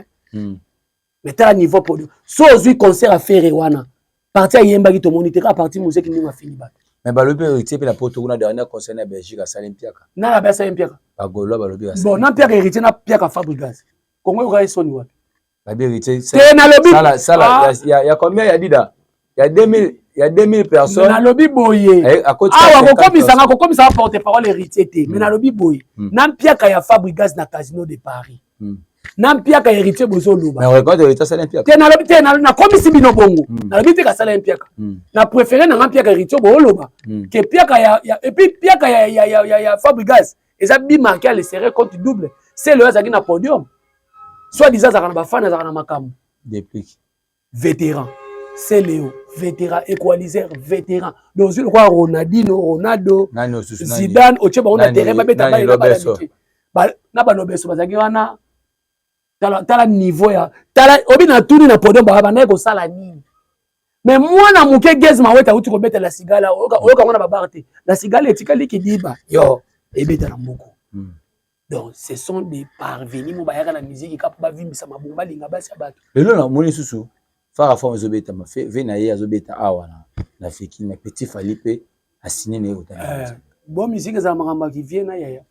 mais tala niveau podium so ozwi concert afere wana parti ayembaki tomoni te ka parti museki ndingu afini bato mais balobi héritier pe na poto kuna dernier concert na Belgique à Salimpiaka na la basa Salimpiaka bagolo balobi bon na Pierre héritier na Pierre Fabregas Congo yo ka soni wapi la héritier c'est na lobby ça il y a combien il y a dida il y a 2000 personnes na lobby boye ko komisa porte parole héritier te mais na lobby boye na Pierre ya Fabregas na Casino de Paris na Pierre héritier bozo loba mais regarde héritier Salimpiaka te na lobby te na komisi bino bongo na lobby te ka Salimpiaka na préféré na Pierre héritier bo loba que Pierre ya et puis Pierre ya Fabregas eza bi marqué le serré compte double c'est le azaki na podium soit disant ça na ba fan na makambo depuis vétéran c'est Léo vétéran équalisateur vétéran donc je crois Ronaldo Zidane oche on a terrain ba beta ba na ba lobeso bazaki wana tala niveau ya tala obi na tuni na podium ba na ko sala nini mais moi na muke gezma weta uti ko beta la cigala oyoka ngona ba barte la cigala etikali kidiba yo ebeta na mboko Donc, ce sont des parvenus. Mon bagage la musique, il capable de vivre ça ma bomba linga basi abato. Et là, on est sous Fara fond zobeta ma fait venaye azobeta awana na feki na petit Falipe a signé né autant. Bon musique za maramba qui vient na yaya.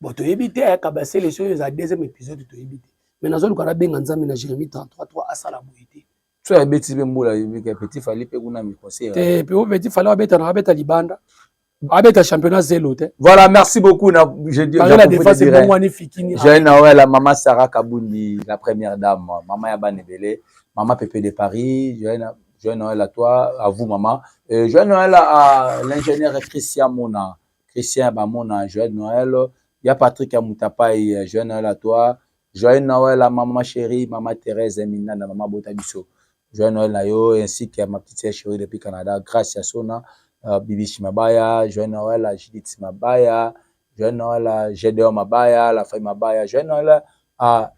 Bon to éviter à cabasser les choses à deuxième épisode to éviter. Mais nazo lukara benga nzambe na Jérémie 33 asala boité. So ya beti be mbola petit Falipe kuna mi conseil. Te pe o petit Falipe abeta na abeta libanda. Abeta championnat zélo te. Voilà, merci beaucoup na je dis la défense c'est bon wani fikini. J'ai na la maman Sarah Kabundi, la première dame, maman Yabanebele, maman Pépé de Paris, joyeux Noël à toi, à vous maman. Joyeux Noël à l'ingénieur Christian Mona, Christian Bamona, joyeux Noël. Il y a Patrick Amoutapaï, joyeux Noël à toi. Joyeux Noël à maman chérie, maman Thérèse Emina, maman Botabiso. Joyeux Noël à yo, ainsi qu'à ma petite sœur chérie depuis Canada, grâce à Sona. Bibi Shimabaya, joyeux Noël à Judith Mabaya, joyeux Noël à Gédéon Mabaya, la famille Mabaya, joyeux Noël à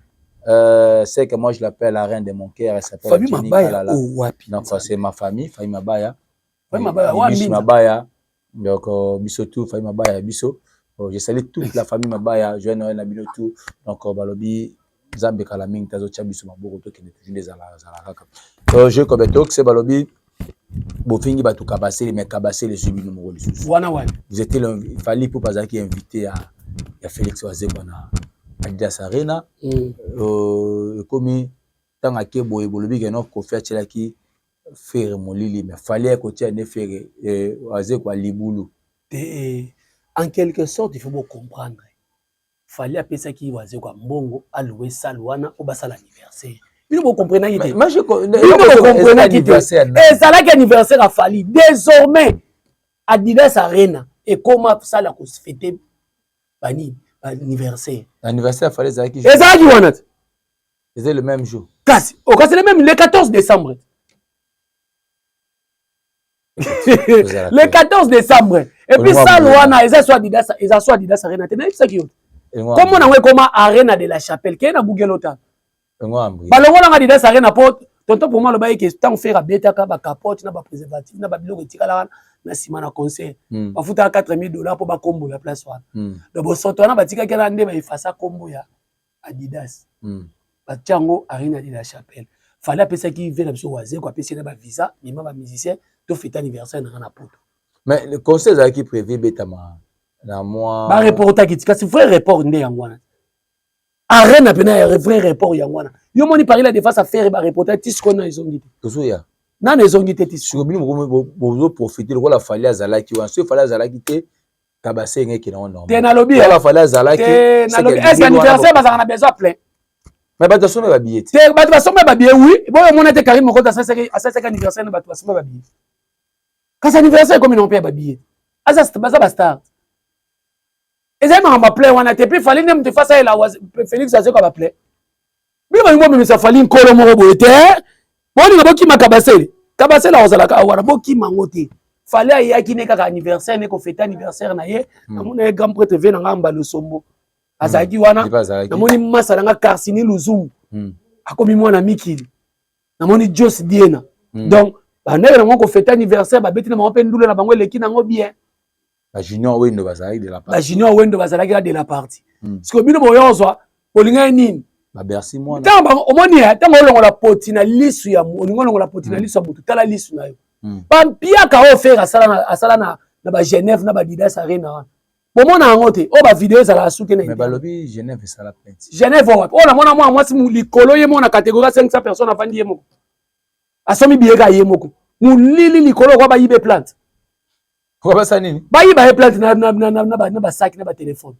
c'est que moi je l'appelle la reine de mon cœur, elle s'appelle famille Mabaya. Donc c'est ma famille, famille Mabaya. Famille Mabaya, Bibi Mabaya, donc Bisotou, famille Mabaya, Biso. Je salue toute la famille Mabaya, joyeux Noël à Bilotou, donc Balobi, Zambe Kalaming, Tazo Chabiso Maboko, qui est toujours des alaka. Je comme c'est Balobi. Bofingi batu kabasser mais kabasser les subi numéro les wana wana vous étiez il fallait pour pas qui invité à Félix Wazekwa na Adidas Arena comme tant à Kebo et Bolobi que non ko faire qui faire molili mais fallait côté ne faire Wazekwa libulu en quelque sorte il faut bien comprendre fallait appeler ça qui Wazekwa mbongo allouer salle wana au basal anniversaire. Vous comprenez que moi je comprends anniversaire. Et ça là anniversaire a fallu désormais Adidas Arena et comment ça la cause fêter bani anniversaire. Anniversaire fallait ça qui. Et ça qui wana. C'est le même jour. Kasi, c'est le même le 14 décembre. Le 14 décembre. Et puis ça wana ils soit Adidas Arena. Tu sais qui comment on a comment Arena de la Chapelle qui est na Bugelota. Balongo na Adidas Arena po tonton pour moi le bail que tant faire à beta ka ba capote na ba préservatif na ba biloko tikala na sima na concert ba futa $4,000 pour ba combo la place wana donc bo soto na ba tika na nde ba efasa combo ya Adidas ba tiango Arena de la Chapelle fallait appeler ça qui vient na biso waze ko appeler na ba visa mima ba musicien to fêter anniversaire na poto mais le concert za qui prévu beta na moi ba reporter qui tika c'est vrai report ndé yangwana Arène a un vrai report yangwana. Yo moni parler la défense à faire ba reporter tisco na izongité. Tozoya. Na na izongité tisco. Bino bozo profiter le la fallait azalaki wa so fallait azalaki te kabase ngeki na normal. Te na lobby. La fallait azalaki. Na lobby. Est-ce anniversaire ba na besoin plein. Mais ba tasome ba billet. Te ba tasome ba billet oui. Bon yo mona te Karim ko ta ça anniversaire na ba tasome ba billet. Quand anniversaire comme ils n'ont pas ba billet. Asa ba start. Et ça m'a appelé on a été fallait même te faire ça la Félix Azeko va appeler. Mais moi même ça fallait nkolo moko boete. Bon ni boki makabasele. Kabasele ozala ka wana boki mangote. Fallait ya ki ne ka anniversaire ne ko fêter anniversaire na ye. Amona grand prêtre vient na ngamba le sombo. Azaki wana. Namoni masa nga Karsini Luzumu. Akomi mwana mikili. Namoni Jos Diena. Donc ba ndeke na ko fêter anniversaire ba beti na mo pe ndula na bango leki na ngo bien. La junior wendo bazalaki de la partie. La junior wendo bazalaki de la partie. Parce que bino boyozwa olinga nini? Ba merci moi. Tamba omoni tamba olongola poti na lisu ya olongola poti na lisu ya mutu tala lisu na yo. Pampia ka offert asala na ba Genève na ba Adidas Arena. Bomona ngote o ba vidéo za la suke na. Mais ba lobi Genève ça la plainte. Genève wapi? O na mona moi si likolo ye mona catégorie 500 personnes avandi ye moko. Asomi biega ye moko. Mu lili likolo kwa ba yibe plante. Quoi ça nini? Ba yi ba plate na ba sac na ba téléphone.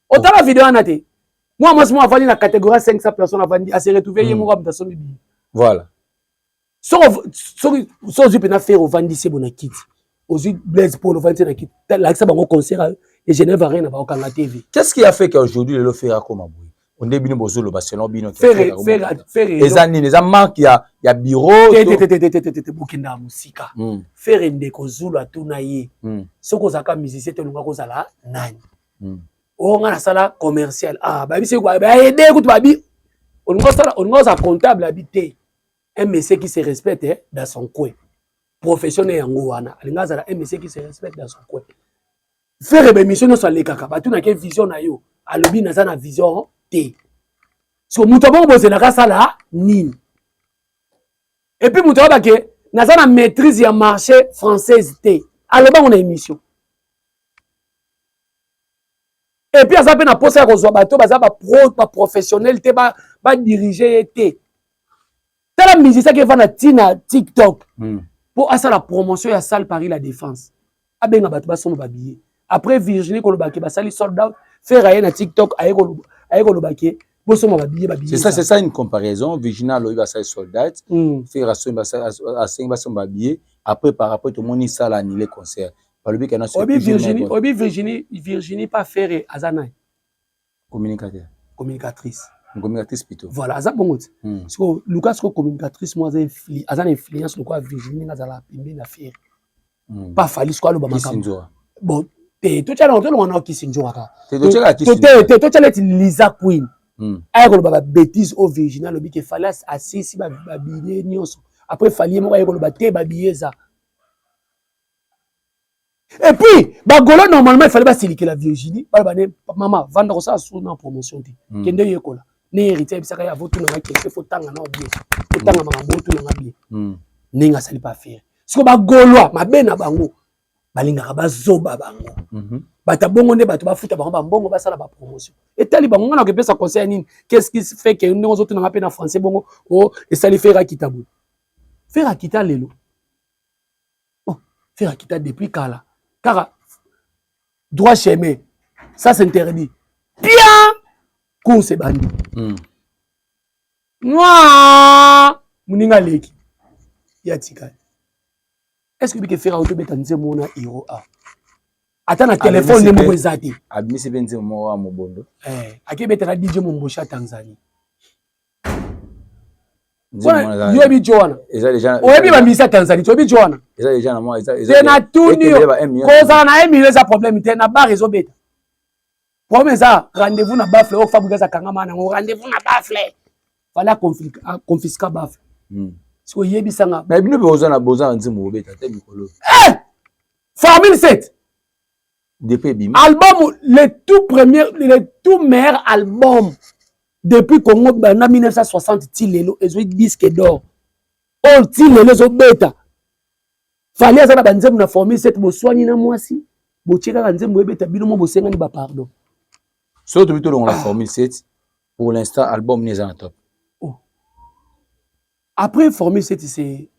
Autant la vidéo en a été. Moi a fallu la catégorie 500 personnes avant à se retrouver yemo comme dans bibi. Voilà. So je peux na faire au vendre c'est bon kit. Aussi Blaise pour le vendre na kit. Là ça ba un concert et Genève Arena ba au TV. Qu'est-ce qui a fait qu'aujourd'hui le faire comme abou? On est bino bozolo Barcelone bino faire les années les manque il y a bureau bukinda musika faire ndeko zulu atuna ye soko zaka musicien to lunga kozala nani o nga na sala commercial ba bise kwa ba aider kutu ba bi on za comptable habité un monsieur qui se respecte dans son coin professionnel yango wana alinga zala un monsieur qui se respecte dans son coin faire be mission no sala lekaka ba tuna ke vision na yo alobi naza na vision te. So muto bongo bozelaka sala nini. Et puis muto ba ke naza na maîtrise ya marché française te. Aloba on a émission. Et puis aza pe na posa ya kozwa bato baza ba pro ba professionnel te ba diriger te. Tala musicien qui va na tina TikTok pour asa la promotion ya salle Paris la Défense. Abenga bato ba somo ba billet. Après Virginie Kolobake ba sali sold out faire rien na TikTok aye Kolobake bo somo ba billet. C'est ça une comparaison. Virginie Aloy ba sali sold out faire à somo ba billet après par rapport tout le monde ça la annulé concert. Obi Virginie pas faire azana communicatrice plutôt. Voilà, ça bon. Parce que Lucas ko communicatrice moi azana influence le quoi Virginie ngazala pimbe na faire. Pas fali quoi le bamaka. Bon, to tchala on a Kisinjora ka. To tchala Lisa Queen. Aye ko baba bêtise au Virginie le bi ke fala assisi ba billet nyonso. Après fali mo aye ko ba te ba billet ça. Et puis, bagolo normalement il fallait pas siliquer la Virginie. Maman, vendre ça sous en promotion. Kende yekola. Ne héritier bisaka ya votu na quelque faut tanga na bien. Faut tanga makambo tu na bien. Ninga sali pas faire. Siko bagolo mabe na bango. Balingaka bazoba bango. Bata bongo ne bato bafuta bango bongo basala ba promotion. Et tali bango na ke pesa conseil nini? Qu'est-ce qui fait que nous autres na na français bongo oh et sali faire akitabu. Faire akita lelo. Oh, faire akita depuis kala. Car droit chemin, ça c'est interdit. Bien, course et bandit. Moi, Mouninga Leki, Yatika. Est-ce que tu peux faire auto bétanze mona hero A? Attends, le téléphone ne m'a pas dit. Admis benze mo wa mobondo. Ake betera DJ Mombosha Tanzanie. Yobi Joana. Oyebi ba misa Tanzanie, yobi Joana. Eza déjà na moi, eza. Na tuni yo. Koza na emi eza problème te na bar ezo beta. Problème ça, rendez-vous na bafle, o fabuga za kangama na rendez-vous na bafle. Fala confisca bafle. So yebi sanga. Ba bino be ozana boza nzimu beta te mikolo. Formule 7. Depuis bim. Album le tout meilleur album. Depuis Congo, en 1960, Tilelo, ils ont eu disque d'or. Oh, Tilelo, ils ont bêta. Fallait à la banzem na formule cette soigner na moi si. Bocheka banzem bêta bino mo bosenga ni ba pardon. Surtout plutôt dans la formule 7. Pour l'instant, album n'est pas top. Oh. Après formule 7 c'est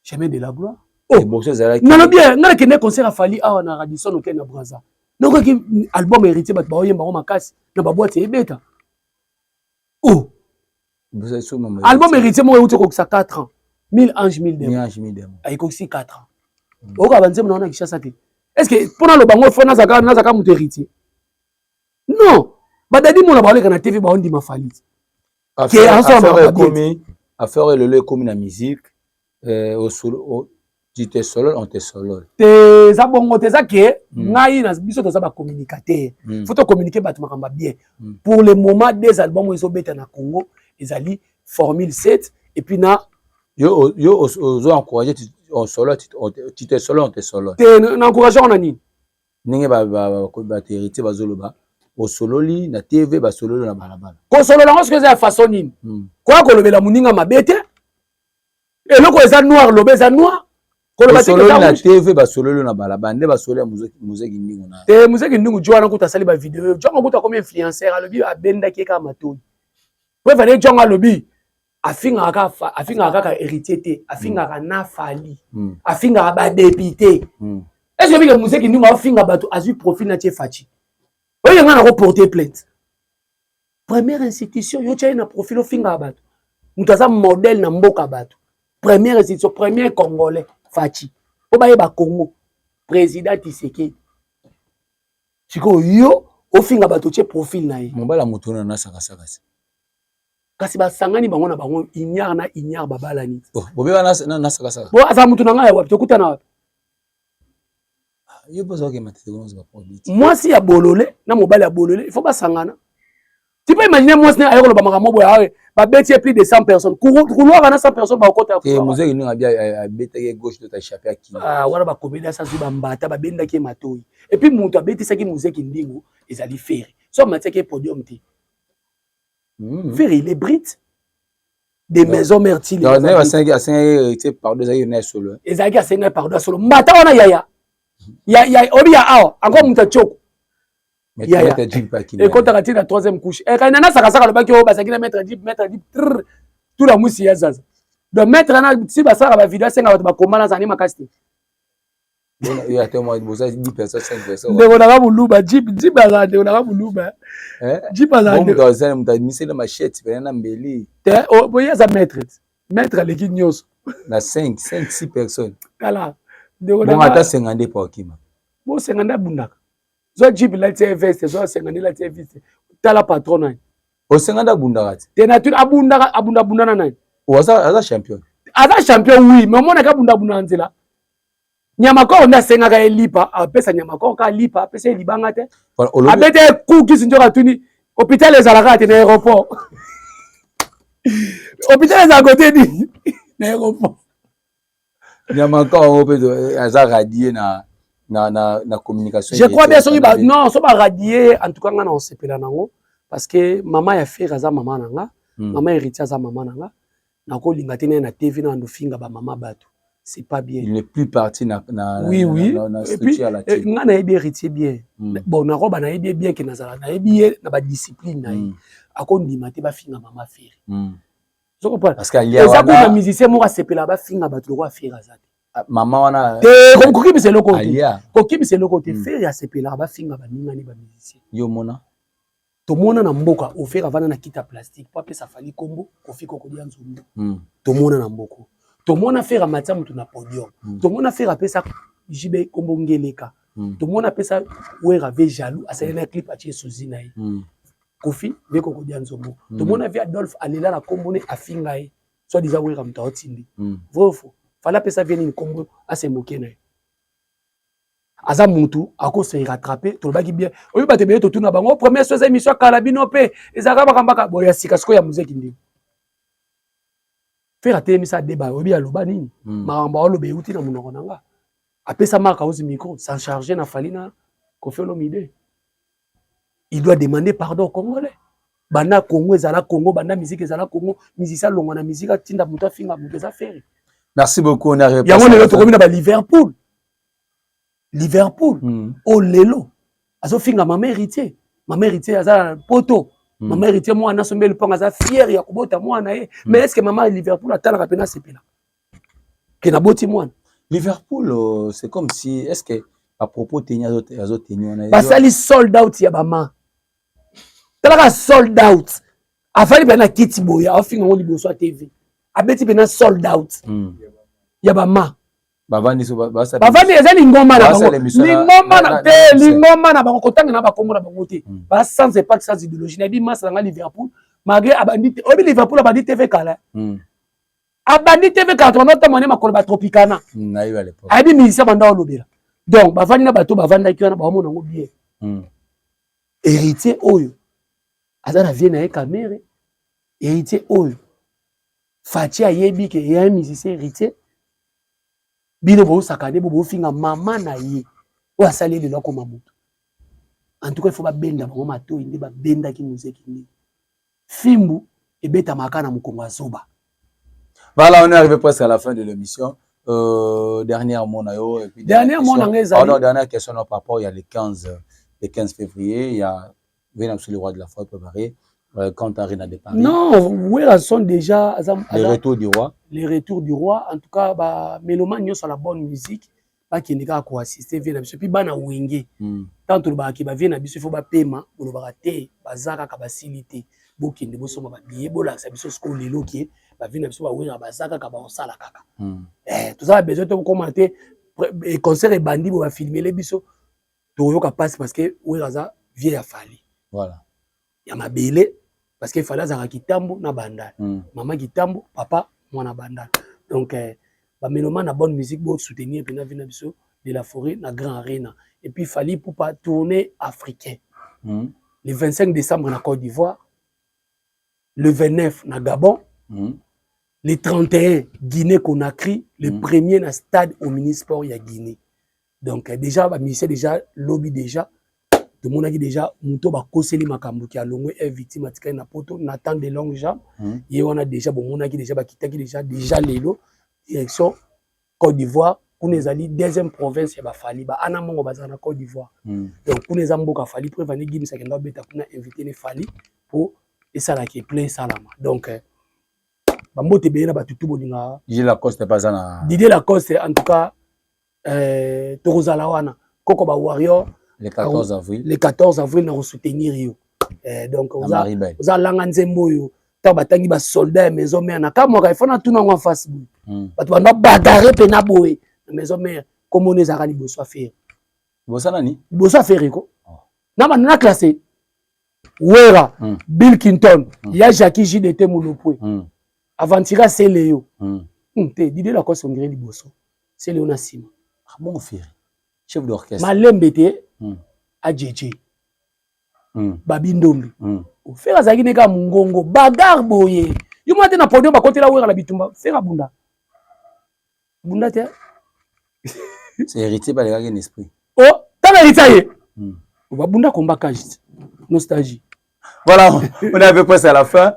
Chemin de la gloire. Oh. Non bien, na kene concert a fallu a na Radisson au Kenya Braza. Donc album héritier bat ba oyemba makasi na ba boîte e bêta. Oh! Album héritier, moi, j'ai eu 4 ans. 1000 anges, 1000 démons. 1000 anges, 1000 démons. Il y a aussi 4 ans. Est-ce que pour le bango, il faut que héritier? Non! Badadi, mon abalé, quand on a TV, on dit ma faillite. Affaire le comme la musique, au solo, tu t'es solo, on t'est solo. T'es abongo, t'es aké, naï, nas biso, t'esaba communicateur. Faut te communiquer, bah, tu m'as bien. Pour le moment, des albums, ils sont bêtes en Congo, ils allaient Formule 7, et puis na. Yo, encouragé, on solo, tu t'es solo, on t'est solo. T'es encouragé, on a ni. N'engé ba t'héritier, ba zoloba. Au solo li, na TV, ba solo na balabala. Ko solo la, on se faisait à façon ni. Quoi qu'on le la mouninga ma bête, et le quoi, ça noir, le baiser noir. Solo na TV ba solo na balabala nde ba solo muziki ndingu na te muziki ndingu jwana kuta sali ba video jwana kuta comme influenceur alobi abenda ke ka matoi po vale jwana alobi afinga ka héritier te afinga ka na fali afinga ba député est-ce que bika muziki ndingu afinga bato azu profil na tie fachi oyo ngana ko porter plainte première institution yo tia na profil ofinga bato mutaza modèle na mboka bato première institution premier congolais Fachi. Obaye ba Congo. Président Tshisekedi. Chiko yo ofinga bato che profil na ye. Mbala mutuna na saka. Kasi ba sangani bango na bango inyar babala ni. Oh, bobe na saka. Bo asa mutuna nga ya wapi tokuta na wapi? Yo bozo ke matete ko ba produit. Moi si ya bolole na mobali ya bolole, il faut ba sangana. Tu peux imaginer moi si na ayoko ba makambo ya ba beti plus de 100 personnes. Couloir na 100 personnes ba kota. Et muziki ni ngabia beti gauche de ta échapper à qui. Wala ba comédien ça zuba mbata ba benda ke matoi. Et puis mutu abeti saki muziki ndingo ezali faire. so matie ke podium ti faire il est brite des maisons mertiles non ne basengi héritier pardon ça y est solo ezaki asenga pardon solo mbata wana yaya obi ya awa encore muta choko yaya et quand tu as la troisième couche et quand nana saka le baki o basaki na mettre dip tout la musi ya zaza donc mettre na si basaka ba vidéo senga ba komana zani makasti il y a tellement de 10 personnes 5 personnes ndeko na buluba jip bazande na buluba jip bazande bon dans un misé la machette na mbeli te boya za mettre l'équipe nyos na 5 6 personnes kala ndeko na ata 50 pour kima bo 50 bundaka zo jip la veste zo 50 la veste tala patron o 50 bundaka te nature abunda na nani oza champion oui mais mona ka bunda nzela Nyamakoro nda senga ka elipa apesa Nyamakoro ka lipa apesa libanga te abete ku kisinjo ka tuni hôpital ezalaka te na aéroport hôpital ezalaka côté ni na aéroport Nyamakoro peut aza radier na communication je crois bien soki non so ba radier en tout cas ngana on sepela nango parce que maman ya frère aza maman nanga maman héritier aza maman nanga na ko linga te na TV na ndofinga ba maman bato. C'est pas bien. Il n'est plus parti na oui. Et puis, nga na yebi héritier bien. Bon, na roba na yebi bien que nazala na yebi na ba discipline na ye. Akondima te ba finga mama faire. Je comprends. Parce qu'il y a un musicien mo ka sepela ba finga ba tlo faire azate. Maman wana comme kokibi c'est le côté. Kokibi c'est le côté faire ya sepela ba finga ba ningani ba musicien. Yo mona. To mona na mboka o faire avant na kita plastique. Po apesa fali kombo, kofi kokodia nzumbu. To mona na mboko. Tout le monde a fait un matin na podium. Tout le monde a fait un ça jibe kombongeleka. Tout le monde a fait ça où il avait jaloux à un clip à tirer sous zinaï. Kofi beko kodia nzomo. Tout le monde a vu Adolphe aller là la kombone à fingaï. Soit déjà où il ramta otindi. Vrai ou faux? Fallait appeler ça venir une combo à se moquer na. Aza muntu ako se rattraper to baki bien. Oyo ba te bien to tuna bango première chose émission Kalabino pe ezaka bakambaka boya sikasko ya muziki ndi. Faire atteindre ça débat obi aloba nini maramba olobe uti na munoko nanga apesa maka ozi micro sans charger na falina Koffi Olomide il doit demander pardon aux Congolais bana Congo ezala Congo bana musique ezala Congo musicien longo na musique tinda muto finga muto za faire. Merci beaucoup on a répondu yango lelo to komina ba Liverpool o lelo azo finga mama héritier azala poto. Maman héritier moi na sombe le pont aza fier ya kobota mwana ye mais est-ce que maman Liverpool atala pena sepela que na boti mwana Liverpool c'est comme si est-ce que à propos tenya azo tenyo na basali sold out ya bama talaka sold out afali pena kiti boya afinga ngo liboso TV abeti pena sold out ya bama bavandi so bavandi ezali ngoma na bango lingoma na bango kotanga na bakombo na bango te ba sans pas sans idéologie na bi masa nga Liverpool malgré abandi obi Liverpool abandi TV kala abandi TV kala to nota mone makolo ba Tropicana na yo à l'époque abi musicien banda olobela donc bavandi na bato bavanda ki wana ba mona ngo bien héritier oyo azana vie na e camere héritier oyo Fatia yebi ke ya musicien héritier bino bo sakane bo finga mama na ye o asali le loko mamutu en tout cas il faut ba benda ba mato inde ba benda ki muziki ni fimbu e beta makana mukongo azoba. Voilà, on est arrivé presque à la fin de l'émission. Dernière mot nayo et puis dernière question par rapport il y a le 15 février, il y a Venam sur le roi de la foi préparé quand Arena de Paris. Non, où sont déjà les retours du roi. Les retours du roi, en tout cas, bah, mélomane sur la bonne musique, pas qui n'est pas quoi assister, vient et puis bana wenge. Tant que le qui va venir, il faut pas paiement, pour le barater, bazaka capacité, beaucoup de besoin de billet, bola, ça besoin de les loquer, va venir sur la bazaka kaba on sala kaka. Tout ça besoin de commenter, et concert et bandit va filmer les biso, tout le passe parce que où raza vient à fali. Voilà. Il y a ma belle parce qu'il fallait zara kitambo na bandal. Maman kitambo, papa moi na bandal. Donc ba mélomane na bonne musique pour soutenir puis na vina biso de la forêt na grand arena et puis fallait pour pas tourner africain. Le 25 décembre na Côte d'Ivoire, le 29 na Gabon, le 31 Guinée Conakry, le 1er na stade au Minisport ya Guinée. Donc déjà ba musicien déjà lobby déjà to monaki déjà muto ba koseli makambo ki alongwe est victime atika na poto na temps de longue jambes ye wana déjà bon monaki déjà ba kitaki déjà lelo direction Côte d'Ivoire pour les alliés deuxième province ya ba fali ba ana mongo bazana na Côte d'Ivoire donc pour les amboka fali pour venir gimisa kenda beta kuna inviter les fali pour et ça là qui est plein salama donc bambote beyena batutu bolinga Didier Lacoste pas ça na Didier Lacoste en tout cas Torozala wana koko ba warrior le 14 avril na soutenir yo donc oza langa nzembo yo ta batangi ba soldat maison mère na kamoka ifona tuna ngwa face boy batu banda badare pe na boy maison mère comme on ezaka liboso affaire bosa nani liboso affaire ko na ba na classé Wera Bill Clinton ya Jackie JDT Monopwe Avantira c'est Léo te Didier Lacoste on dirait liboso c'est Léo na sima bon frère chef d'orchestre malembete a JJ Babindombi faire azaki neka mungongo bagar boye yo mate na podium ba kotela Wera la bitumba faire bunda te c'est hérité par les gars en esprit oh t'as hérité ba bunda combat cage nostalgie. Voilà, on avait presque à la fin.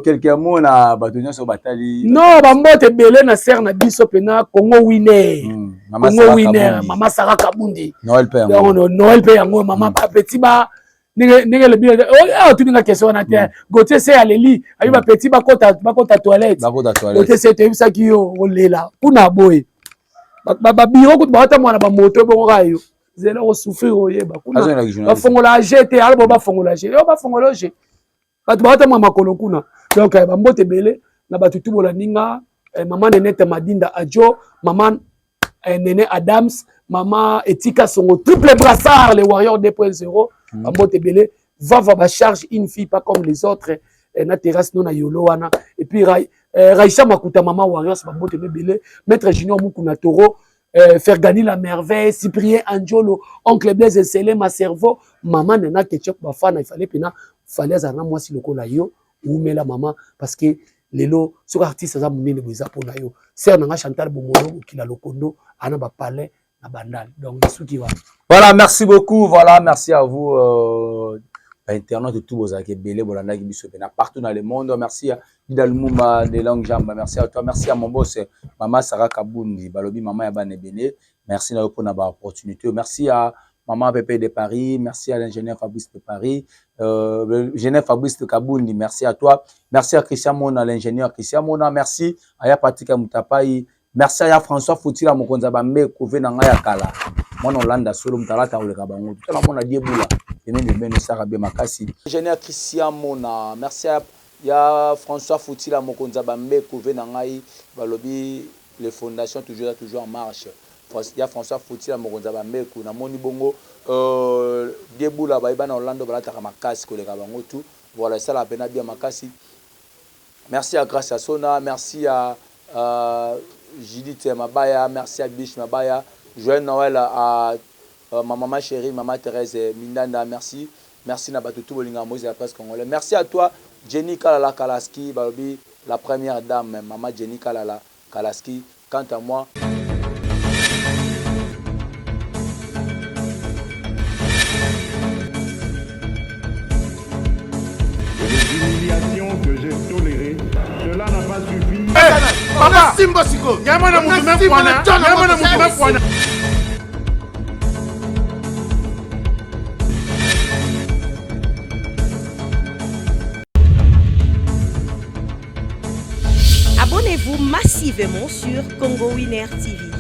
Quelqu'un mot na bâtonnier sur bataille. Non, bambote belé na ser na biso pena Congo winner. Congo winner, Mama Sarah Kabundi. Noël Père. Noël Père yango Mama petit ba nenge le bien. Oh, tu n'as question na terre. Gautier c'est aleli, ayi ba petit ba kota toilette. Gautier c'est tu ça qui yo olela. Kuna boy. Ba biro ko ba ta mwana ba moto bo rayo. Zela o souffrir oyeba kuna ba fongola GT albo ba fongola GT yo ba fongola GT batu ba ta mwa makolo kuna donc ba mbote belé na batu tubola ninga maman Nenete Madinda Adjo maman Nene Adams maman Etika Songo triple brassard les warriors 2.0 ba mbote belé va ba charge une fille pas comme les autres na terrasse non na yolo wana et puis Raïcha Makuta maman warriors ba mbote belé maître Junior Mukuna Toro faire gagner la merveille, Cyprien Angiolo, oncle Blaise et Selé, ma cerveau, maman nena ketchup bafana, il fallait azana moi si le ko la yo ou mais la maman parce que lelo sur artiste za munene boza pour la yo. C'est nanga Chantal Bomolo qui la lokondo ana ba palais na bandal. Donc sou qui va. Voilà, merci beaucoup. Voilà, merci à vous internautes de tous vos acquis belé bolanda qui biso pena partout dans le monde. Merci à Didal Mumba de Longue Jambe. Merci à toi. Merci à mon boss Mama Sarah Kabundi, Balobi Mama Yabane Bene. Merci à pour la opportunité. Merci à Maman Pépé de Paris. Merci à l'ingénieur Fabrice de Paris. L'ingénieur Fabrice de Kabundi. Merci à toi. Merci à Christian Mona, l'ingénieur Christian Mona. Merci à Ya Patrick Moutapai. Merci à François Foutila Mokonza Bambe Kouvé Nangaya Kala. Mon Hollande solo Mtalata ou le Kabango. Tout le monde a dit boula. Et même le Sarabé Makassi. Ingénieur Christian Mona. Merci à Ya François Foutila Mokonza Bambe Kouvé Nangayi Balobi. Les fondations toujours en marche. Il y a François Foutila Mokonza Bambe Kouna Moni Bongo. Deboula Baïbana Hollande Balata Makassi Kole Kabango tout. Voilà ça la peine bien Makassi. Merci à Grâce à Sona. Merci à Judith Mabaya, merci à Biche Mabaya, Joël Noël à ma maman chérie, maman Thérèse Mindanda, merci. Merci Nabatutu Bolinga Moïse la presse congolaise. Merci à toi, Jenny Kalala Kalaski, Balobi, la première dame, maman Jenny Kalala Kalaski. Quant à moi. Les humiliations que j'ai tolérées, cela n'a pas suffi. Papa Simba Siko, yamana mutume kwana, yamana mutume kwana. Abonnez-vous massivement sur Congo Winner TV.